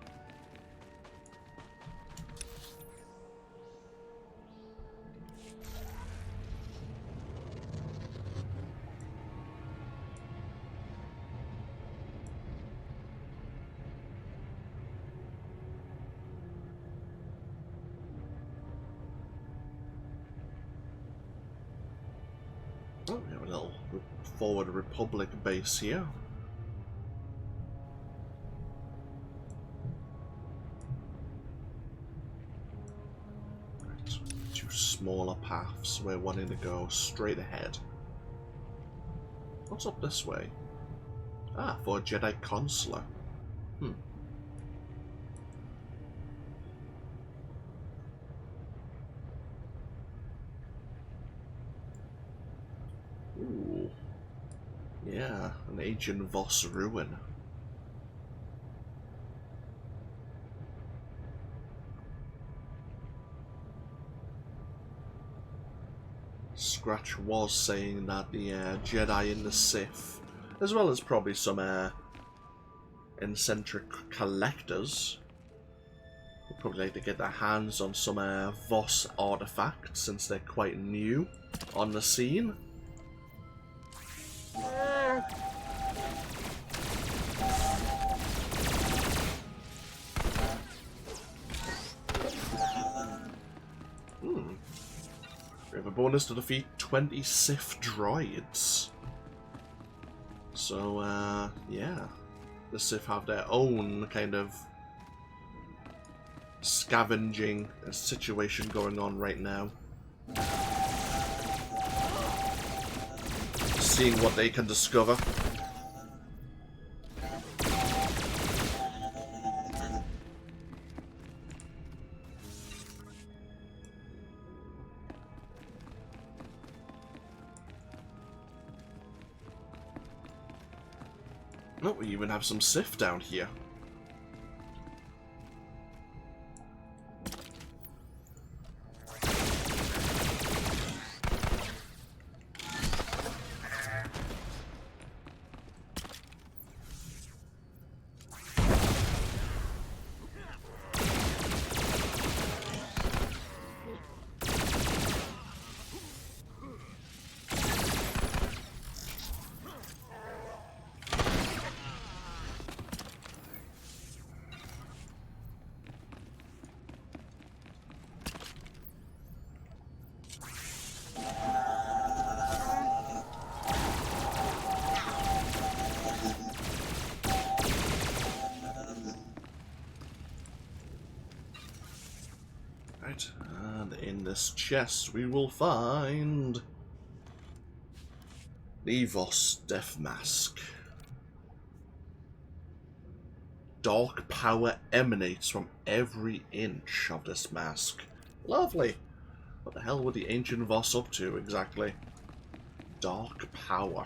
S1: Oh, we have a little forward Republic base here. Right, two smaller paths. We're wanting to go straight ahead. What's up this way? Ah, for a Jedi Consular. Ooh. Yeah, an ancient Voss ruin. Scratch was saying that the Jedi and the Sith, as well as probably some eccentric collectors, would probably like to get their hands on some Voss artifacts since they're quite new on the scene. We have a bonus to defeat 20 Sith droids. So, yeah. The Sith have their own kind of scavenging situation going on right now. seeing what they can discover. Oh, we even have some Sith down here. And in this chest we will find the Voss Death Mask. Dark power emanates from every inch of this mask. Lovely. What the hell were the ancient Voss up to exactly? Dark power.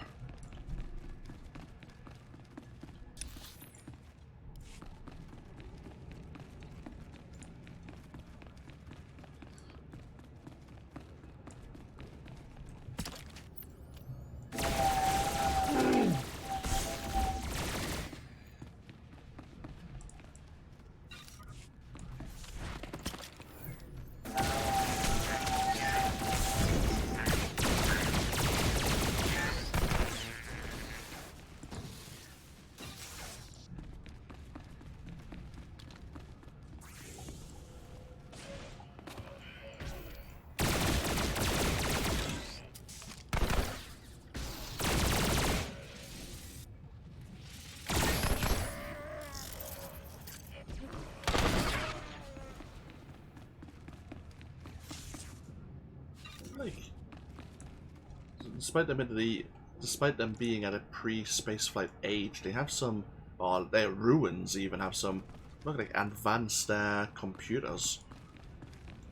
S1: Despite them being at a pre-spaceflight age, they have some, or their ruins even have some, look like advanced computers.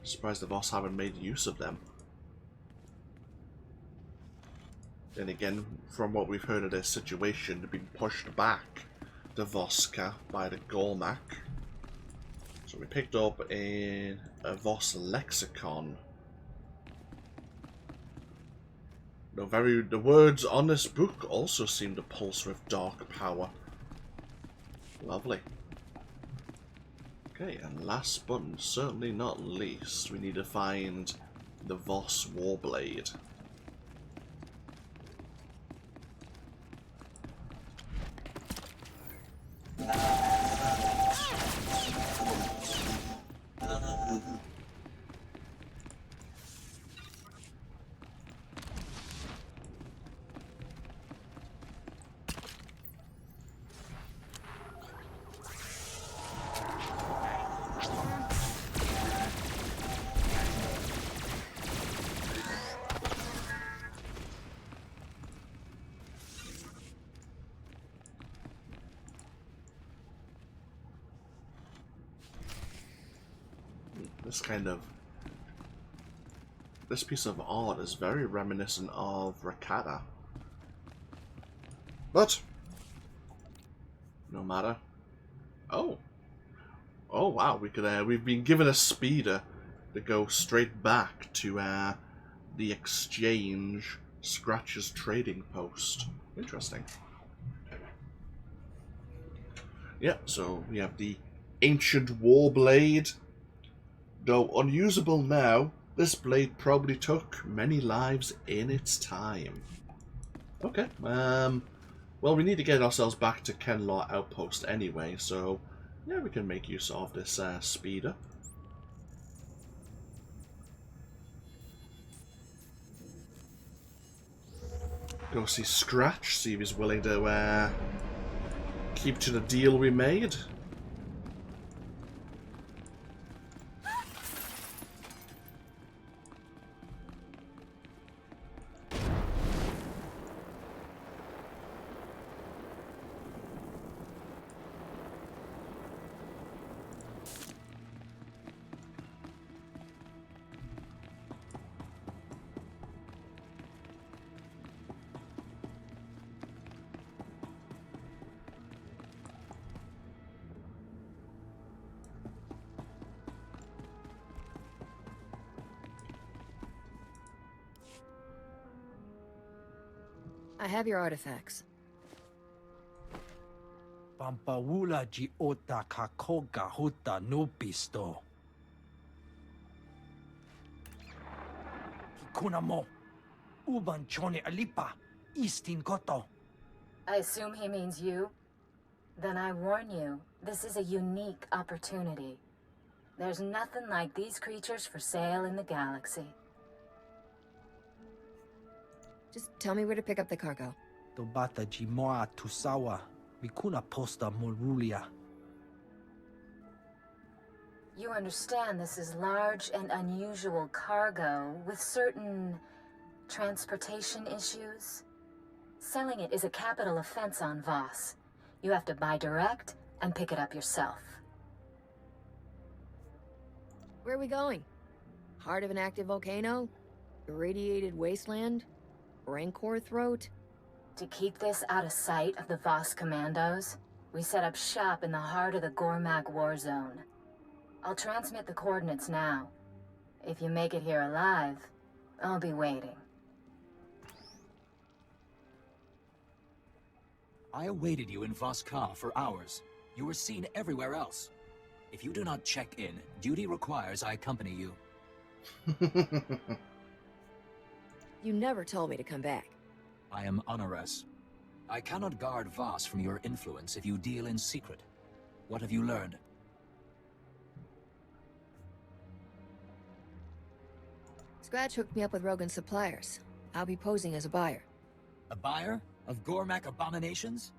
S1: Surprised the Voss haven't made use of them. Then again, from what we've heard of their situation, they've been pushed back to Voska by the Gormak. So we picked up a Voss lexicon. The words on this book also seem to pulse with dark power. Lovely. Okay, and last but certainly not least, we need to find the Voss Warblade. This piece of art is very reminiscent of Rakata. But no matter. Oh wow, we've been given a speeder to go straight back to the exchange Scratch's trading post. Interesting. Yeah, so we have the ancient Warblade. Though unusable now, this blade probably took many lives in its time. Okay, well, we need to get ourselves back to Kenlaw Outpost anyway, so yeah, we can make use of this speeder. Go see Scratch, see if he's willing to keep to the deal we made.
S2: I have your artifacts.
S7: Pampawula ji ota kakoga huta nupisto. Hikuna mo. Uban chone alipa. Istin koto.
S3: I assume he means you? Then I warn you, this is a unique opportunity. There's nothing like these creatures for sale in the galaxy.
S2: Just tell me where to pick up the cargo.
S7: Tobata jimoa tusawa. Mikuna posta morulia.
S3: You understand this is large and unusual cargo with certain transportation issues? Selling it is a capital offense on Voss. You have to buy direct and pick it up yourself.
S2: Where are we going? Heart of an active volcano? Irradiated wasteland? Rancor throat?
S3: To keep this out of sight of the Voss commandos, we set up shop in the heart of the Gormak war zone. I'll transmit the coordinates now. If you make it here alive, I'll be waiting.
S6: I awaited you in Voss Ka for hours. You were seen everywhere else. If you do not check in, duty requires I accompany you.
S2: You never told me to come back.
S6: I am Honoris. I cannot guard Voss from your influence if you deal in secret. What have you learned?
S2: Scratch hooked me up with Rogan's suppliers. I'll be posing as a buyer.
S6: A buyer? Of Gormak abominations?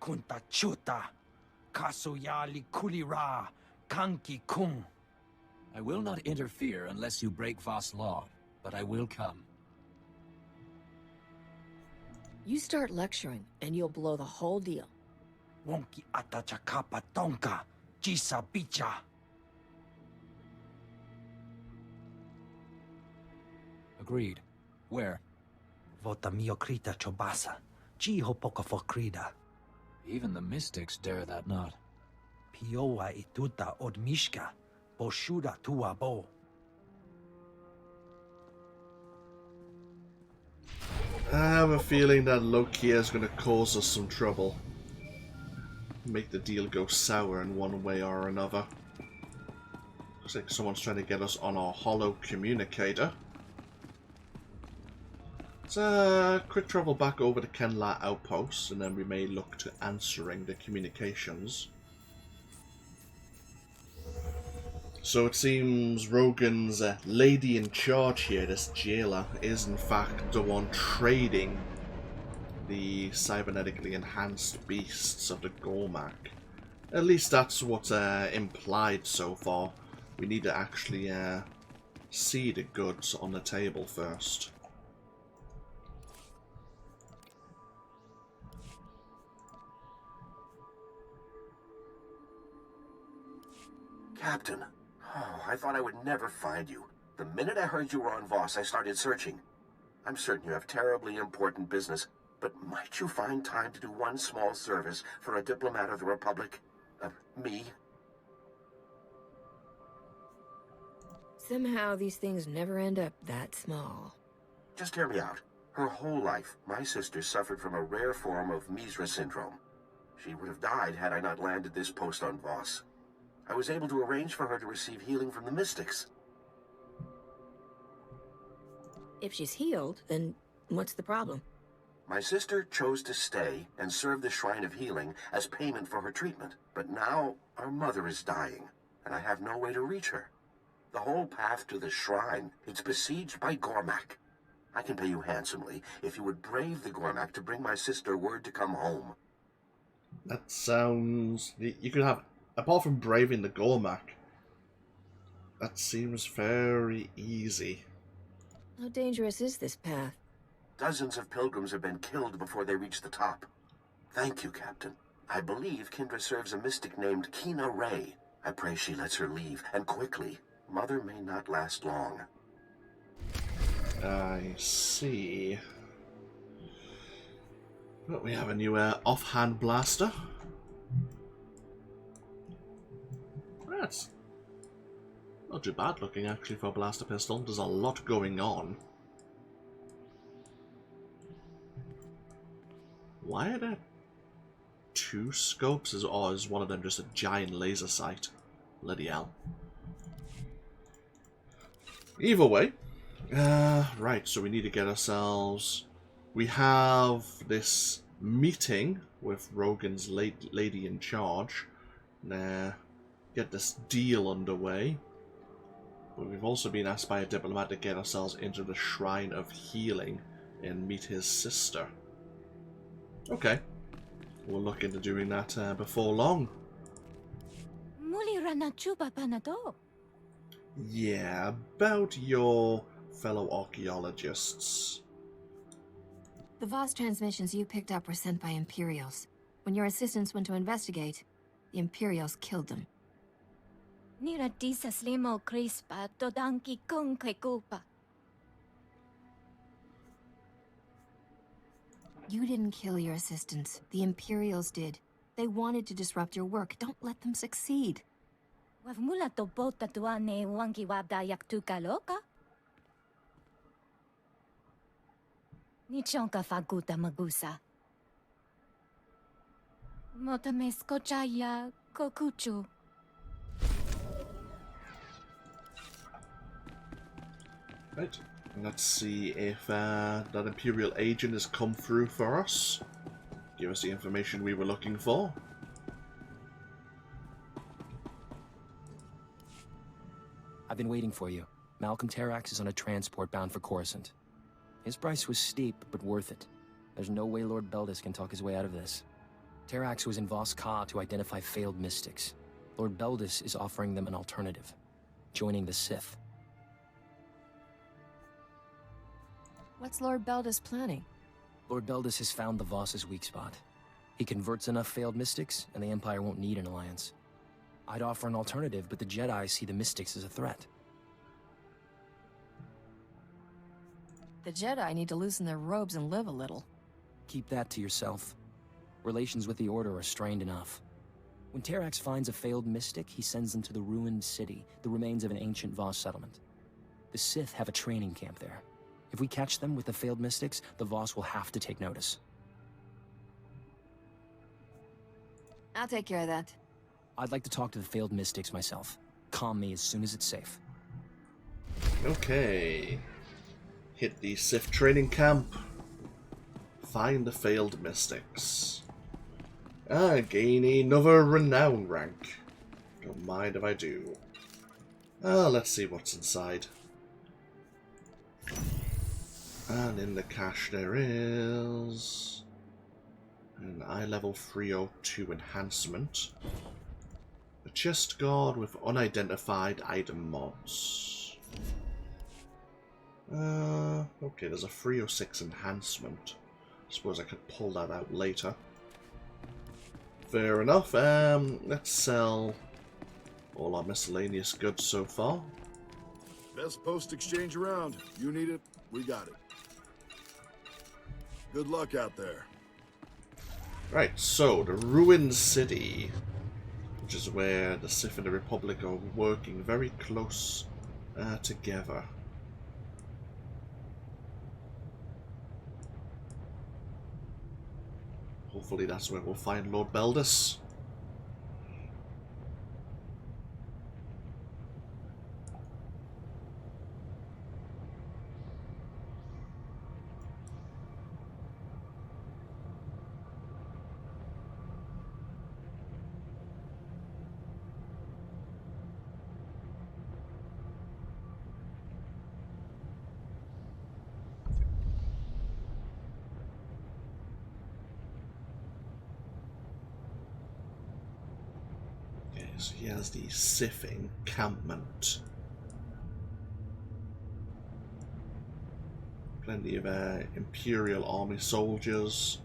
S7: Kunta chuta. Kasuyali kulira. Kanki kung.
S6: I will not interfere unless you break Voss law, but I will come.
S2: You start lecturing, and you'll blow the whole deal.
S7: Wonki atachakapa tonka. Jisa bicha.
S6: Agreed. Where?
S7: Vota miokrita chobasa. Jiho poka fokrida.
S6: Even the mystics dare that not.
S7: Pioa ituta od mishka. Boshuda tuabo.
S1: I have a feeling that Lokia is going to cause us some trouble. Make the deal go sour in one way or another. Looks like someone's trying to get us on our holo communicator. Let's quick travel back over to Kenla Outpost, and then we may look to answering the communications. So it seems Rogan's lady in charge here, this jailer, is in fact the one trading the cybernetically enhanced beasts of the Gormak. At least that's what's implied so far. We need to actually see the goods on the table first.
S12: Captain, oh, I thought I would never find you. The minute I heard you were on Voss, I started searching. I'm certain you have terribly important business, but might you find time to do one small service for a diplomat of the Republic? Me?
S2: Somehow these things never end up that small.
S12: Just hear me out. Her whole life, my sister suffered from a rare form of Misra syndrome. She would have died had I not landed this post on Voss. I was able to arrange for her to receive healing from the mystics.
S2: If she's healed, then what's the problem?
S12: My sister chose to stay and serve the Shrine of Healing as payment for her treatment. But now, our mother is dying, and I have no way to reach her. The whole path to the shrine, it's besieged by Gormak. I can pay you handsomely if you would brave the Gormak to bring my sister word to come home.
S1: That sounds... You could have... Apart from braving the Gormak, that seems very easy.
S2: How dangerous is this path?
S12: Dozens of pilgrims have been killed before they reach the top. Thank you, Captain. I believe Kindra serves a mystic named Kina Ray. I pray she lets her leave, and quickly. Mother may not last long.
S1: I see. Well, we have a new offhand blaster. That's not too bad looking actually for a blaster pistol. There's a lot going on. Why are there two scopes? Or is one of them just a giant laser sight? Bloody hell. Either way. Right, so we need to get ourselves... We have this meeting with Rogan's lady in charge. Get this deal underway. But we've also been asked by a diplomat to get ourselves into the Shrine of Healing and meet his sister. Okay. We'll look into doing that before long. Yeah, about your fellow archaeologists.
S2: The Voss transmissions you picked up were sent by Imperials. When your assistants went to investigate, the Imperials killed them. You didn't kill your assistants. The Imperials did. They wanted to disrupt your work. Don't let them succeed.
S15: Nichonka faguta magusa. Motameskochaya kokuchu.
S1: Right, let's see if that Imperial agent has come through for us. Give us the information we were looking for.
S5: I've been waiting for you. Malcolm Terrax is on a transport bound for Coruscant. His price was steep, but worth it. There's no way Lord Beldis can talk his way out of this. Terrax was in Voss Ka to identify failed mystics. Lord Beldis is offering them an alternative. Joining the Sith.
S2: What's Lord Beldis planning?
S5: Lord Beldis has found the Voss's weak spot. He converts enough failed mystics, and the Empire won't need an alliance. I'd offer an alternative, but the Jedi see the mystics as a threat.
S2: The Jedi need to loosen their robes and live a little.
S5: Keep that to yourself. Relations with the Order are strained enough. When Terrax finds a failed mystic, he sends them to the ruined city, the remains of an ancient Voss settlement. The Sith have a training camp there. If we catch them with the failed mystics, the Voss will have to take notice.
S2: I'll take care of that.
S5: I'd like to talk to the failed mystics myself. Calm me as soon as it's safe.
S1: Okay. Hit the Sith training camp. Find the failed mystics. Gain another renown rank. Don't mind if I do. Let's see what's inside. And in the cache there is an eye level 302 enhancement. A chest guard with unidentified item mods. Okay, there's a 306 enhancement. Suppose I could pull that out later. Fair enough. Let's sell all our miscellaneous goods so far.
S17: Best post exchange around. You need it, we got it. Good luck out there.
S1: Right, so the ruined city, which is where the Sith and the Republic are working very close together. Hopefully that's where we'll find Lord Beldis. So he has the Sith encampment. Plenty of Imperial army soldiers,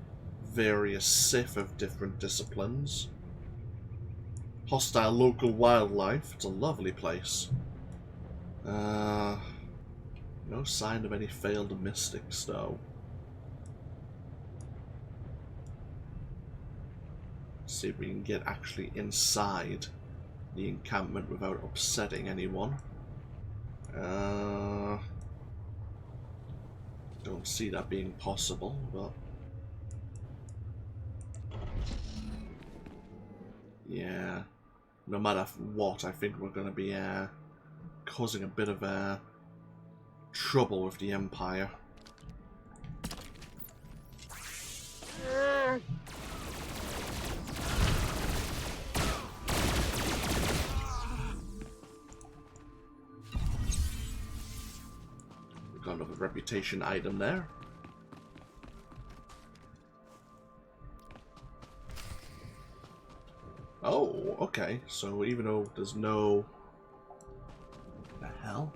S1: various Sith of different disciplines. Hostile local wildlife, it's a lovely place. No sign of any failed mystics though. Let's see if we can get actually inside the encampment without upsetting anyone. Don't see that being possible, but Yeah. No matter what, I think we're going to be causing a bit of trouble with the Empire. We got another reputation item there. Oh, okay. So even though there's no... What the hell?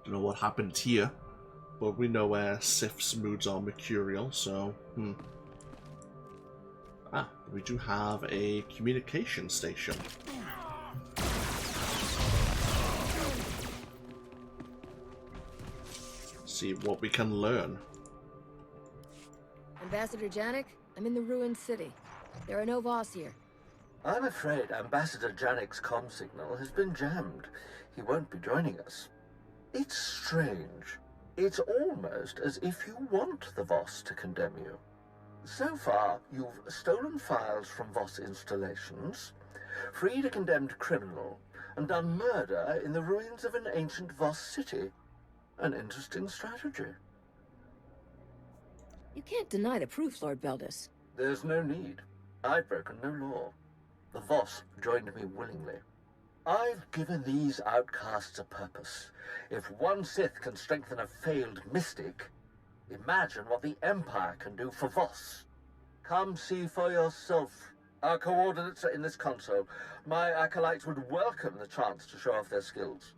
S1: Don't know what happened here, but we know Sith's moods are mercurial, so... Ah, we do have a communication station. See what we can learn.
S2: Ambassador Janik, I'm in the ruined city. There are no Voss here.
S14: I'm afraid Ambassador Janik's comm signal has been jammed. He won't be joining us. It's strange. It's almost as if you want the Voss to condemn you. So far, you've stolen files from Voss installations, freed a condemned criminal, and done murder in the ruins of an ancient Voss city. An interesting strategy.
S2: You can't deny the proof, Lord Beldis.
S14: There's no need. I've broken no law. The Voss joined me willingly. I've given these outcasts a purpose. If one Sith can strengthen a failed mystic, imagine what the Empire can do for Voss. Come see for yourself. Our coordinates are in this console. My acolytes would welcome the chance to show off their skills.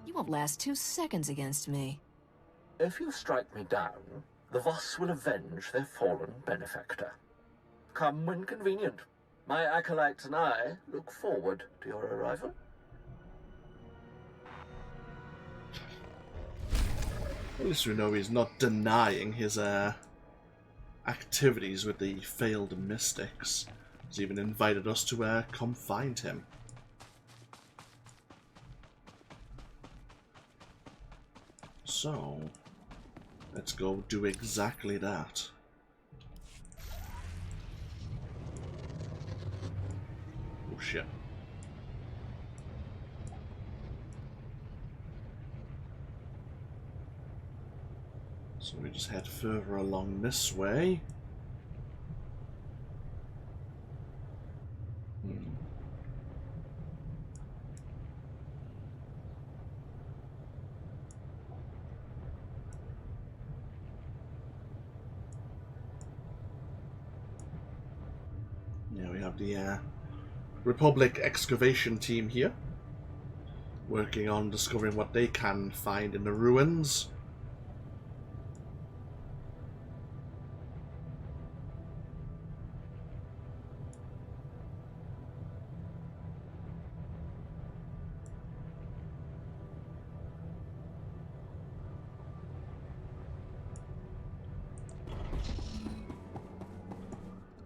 S2: You won't last 2 seconds against me.
S14: If you strike me down, the Voss will avenge their fallen benefactor. Come when convenient. My acolytes and I look forward to your arrival.
S1: At least we know he's not denying his activities with the failed mystics. He's even invited us to come find him. So, let's go do exactly that. Oh shit. So we just head further along this way. Yeah, we have the Republic excavation team here, working on discovering what they can find in the ruins.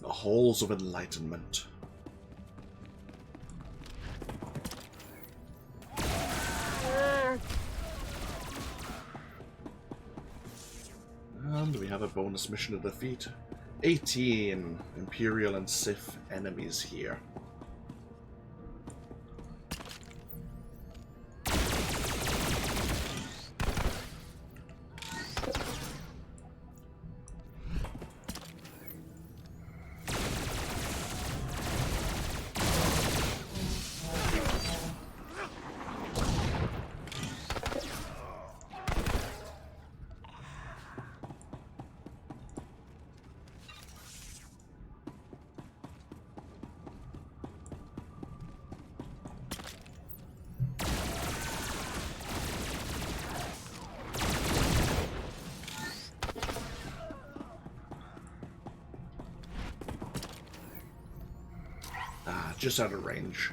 S1: The halls of enlightenment. And we have a bonus mission to defeat 18 Imperial and Sith enemies here. Just out of range.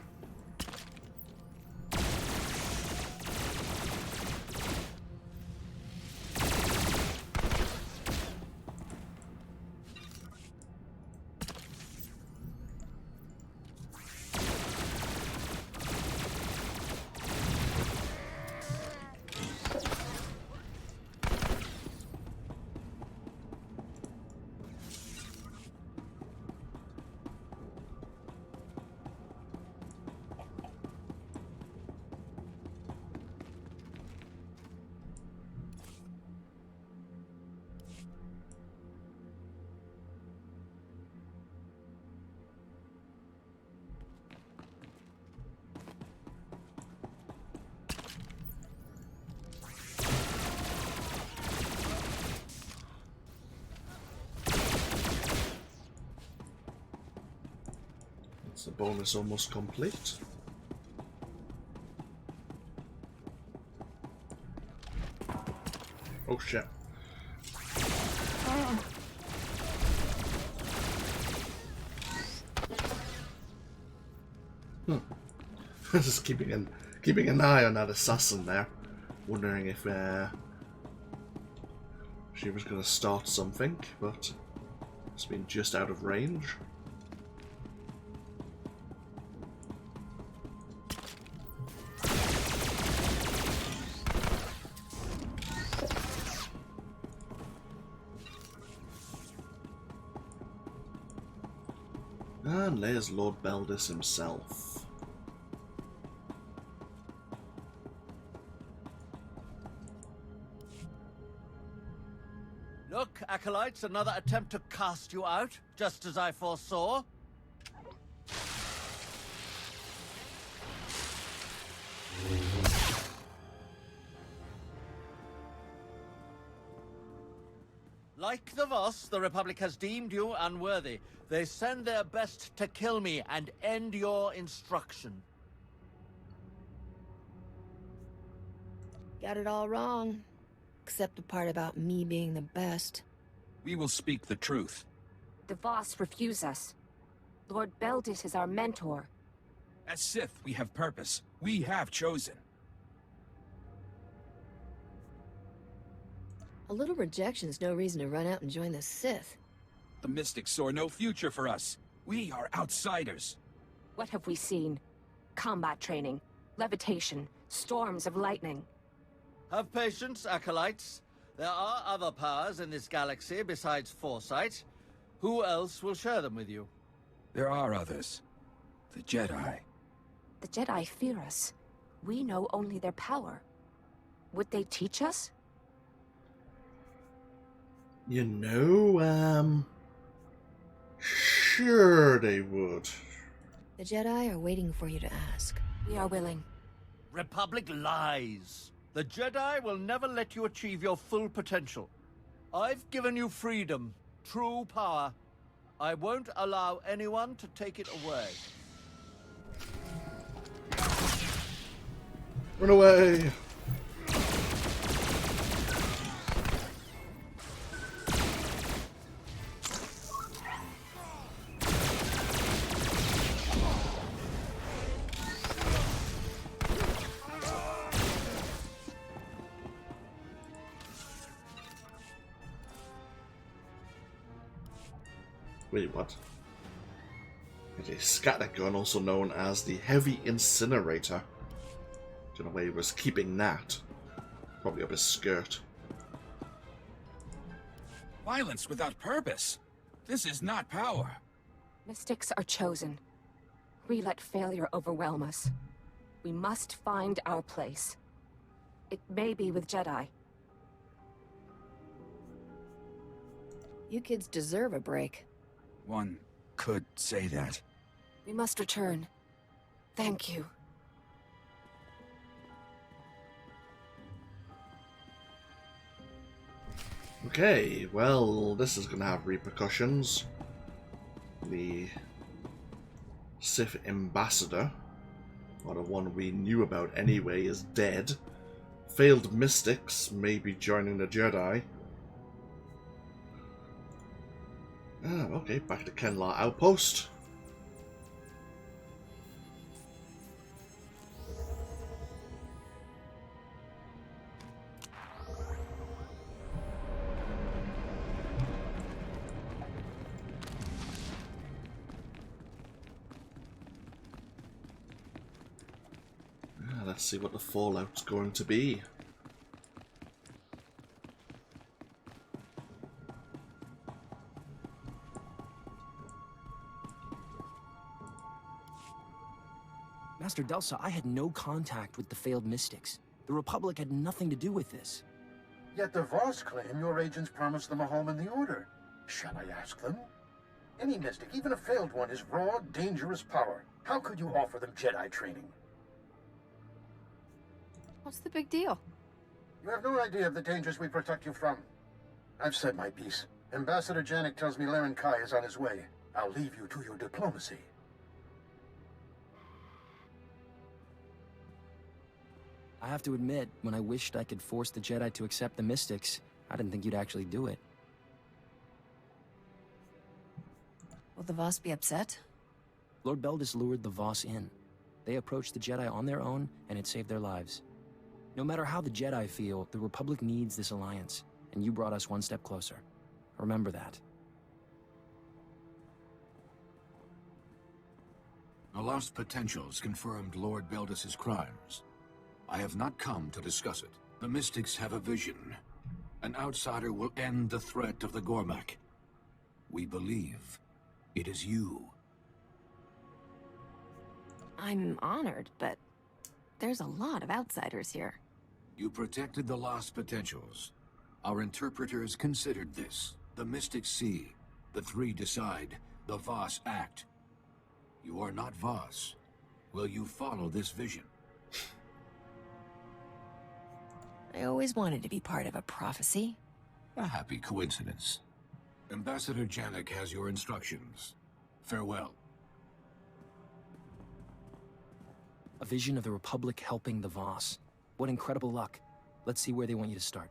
S1: Is the bonus almost complete? Oh shit. Just keeping an eye on that assassin there, wondering if she was going to start something, but it's been just out of range. And there's Lord Beldis himself.
S18: Look, Acolytes, another attempt to cast you out, just as I foresaw. Like the Voss, the Republic has deemed you unworthy. They send their best to kill me and end your instruction.
S2: Got it all wrong. Except the part about me being the best.
S6: We will speak the truth.
S19: The Voss refuse us. Lord Beldis is our mentor.
S6: As Sith, we have purpose. We have chosen.
S2: A little rejection's no reason to run out and join the Sith.
S6: The Mystics saw no future for us. We are outsiders.
S19: What have we seen? Combat training, levitation, storms of lightning.
S18: Have patience, Acolytes. There are other powers in this galaxy besides foresight. Who else will share them with you?
S6: There are others. The Jedi.
S19: The Jedi fear us. We know only their power. Would they teach us?
S1: You know, sure they would.
S2: The Jedi are waiting for you to ask.
S19: We are willing.
S18: Republic lies. The Jedi will never let you achieve your full potential. I've given you freedom, true power. I won't allow anyone to take it away.
S1: Run away! Wait, what? It's a scatter gun, also known as the Heavy Incinerator. Don't know where he was keeping that. Probably up his skirt.
S6: Violence without purpose. This is not power.
S19: Mystics are chosen. We let failure overwhelm us. We must find our place. It may be with Jedi.
S2: You kids deserve a break.
S6: One could say that.
S19: We must return. Thank you.
S1: Okay, well, this is gonna have repercussions. The Sith Ambassador, or the one we knew about anyway, is dead. Failed Mystics may be joining the Jedi. Ah, okay, back to Kenlar Outpost. Let's see what the fallout's going to be.
S5: Master Delsa, I had no contact with the failed Mystics. The Republic had nothing to do with this.
S12: Yet the Voss claim your agents promised them a home in the Order. Shall I ask them? Any Mystic, even a failed one, is raw, dangerous power. How could you offer them Jedi training?
S2: What's the big deal?
S12: You have no idea of the dangers we protect you from. I've said my piece. Ambassador Janik tells me Laren Kai is on his way. I'll leave you to your diplomacy.
S6: I have to admit, when I wished I could force the Jedi to accept the Mystics, I didn't think you'd actually do it.
S2: Will the Voss be upset?
S6: Lord Beldis lured the Voss in. They approached the Jedi on their own, and it saved their lives. No matter how the Jedi feel, the Republic needs this alliance, and you brought us one step closer. Remember that.
S20: The lost potentials confirmed Lord Beldis's crimes. I have not come to discuss it. The Mystics have a vision. An outsider will end the threat of the Gormak. We believe it is you.
S2: I'm honored, but there's a lot of outsiders here.
S20: You protected the lost potentials. Our interpreters considered this. The Mystics see. The three decide. The Voss act. You are not Voss. Will you follow this vision?
S2: I always wanted to be part of a prophecy.
S20: A happy coincidence. Ambassador Janek has your instructions. Farewell.
S6: A vision of the Republic helping the Voss. What incredible luck. Let's see where they want you to start.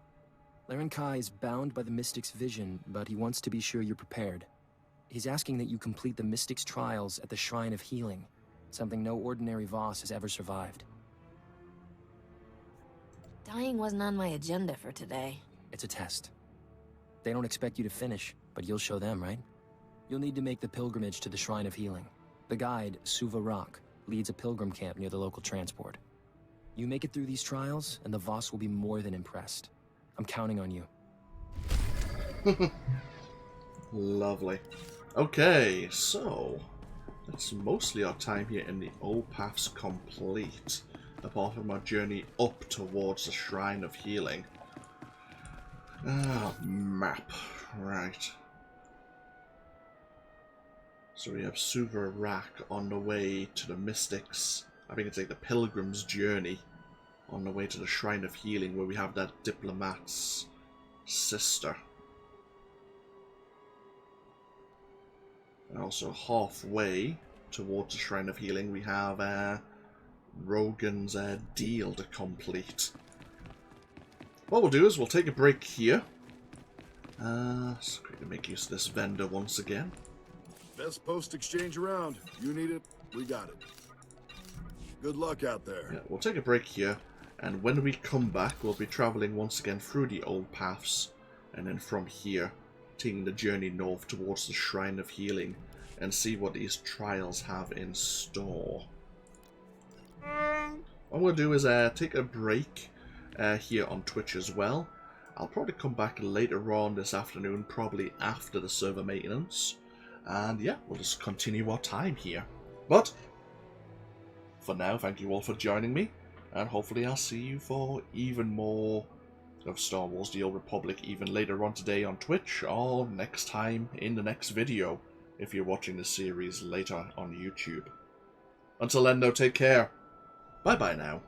S6: Laren Kai is bound by the Mystic's vision, but he wants to be sure you're prepared. He's asking that you complete the Mystic's trials at the Shrine of Healing, something no ordinary Voss has ever survived.
S2: Dying wasn't on my agenda for today.
S6: It's a test. They don't expect you to finish, but you'll show them, right? You'll need to make the pilgrimage to the Shrine of Healing. The guide, Suva Rock, leads a pilgrim camp near the local transport. You make it through these trials, and the Voss will be more than impressed. I'm counting on you.
S1: Lovely. Okay, so that's mostly our time here in the Old Paths complete, apart from our journey up towards the Shrine of Healing. Map. Right. So we have Suva Rak on the way to the Mystics. I think it's like the Pilgrim's Journey on the way to the Shrine of Healing, where we have that diplomat's sister. And also halfway towards the Shrine of Healing, we have Rogan's deal to complete. What we'll do is we'll take a break here. So great to make use of this vendor once again.
S17: Best post exchange around. You need it, we got it. Good luck out there.
S1: Yeah, we'll take a break here, and when we come back, we'll be traveling once again through the Old Paths, and then from here, taking the journey north towards the Shrine of Healing, and see what these trials have in store. What we'll do is take a break here on Twitch as well. I'll probably come back later on this afternoon, probably after the server maintenance. And yeah, we'll just continue our time here. But for now, thank you all for joining me, and hopefully I'll see you for even more of Star Wars The Old Republic even later on today on Twitch, or next time in the next video, if you're watching the series later on YouTube. Until then though, take care. Bye bye now.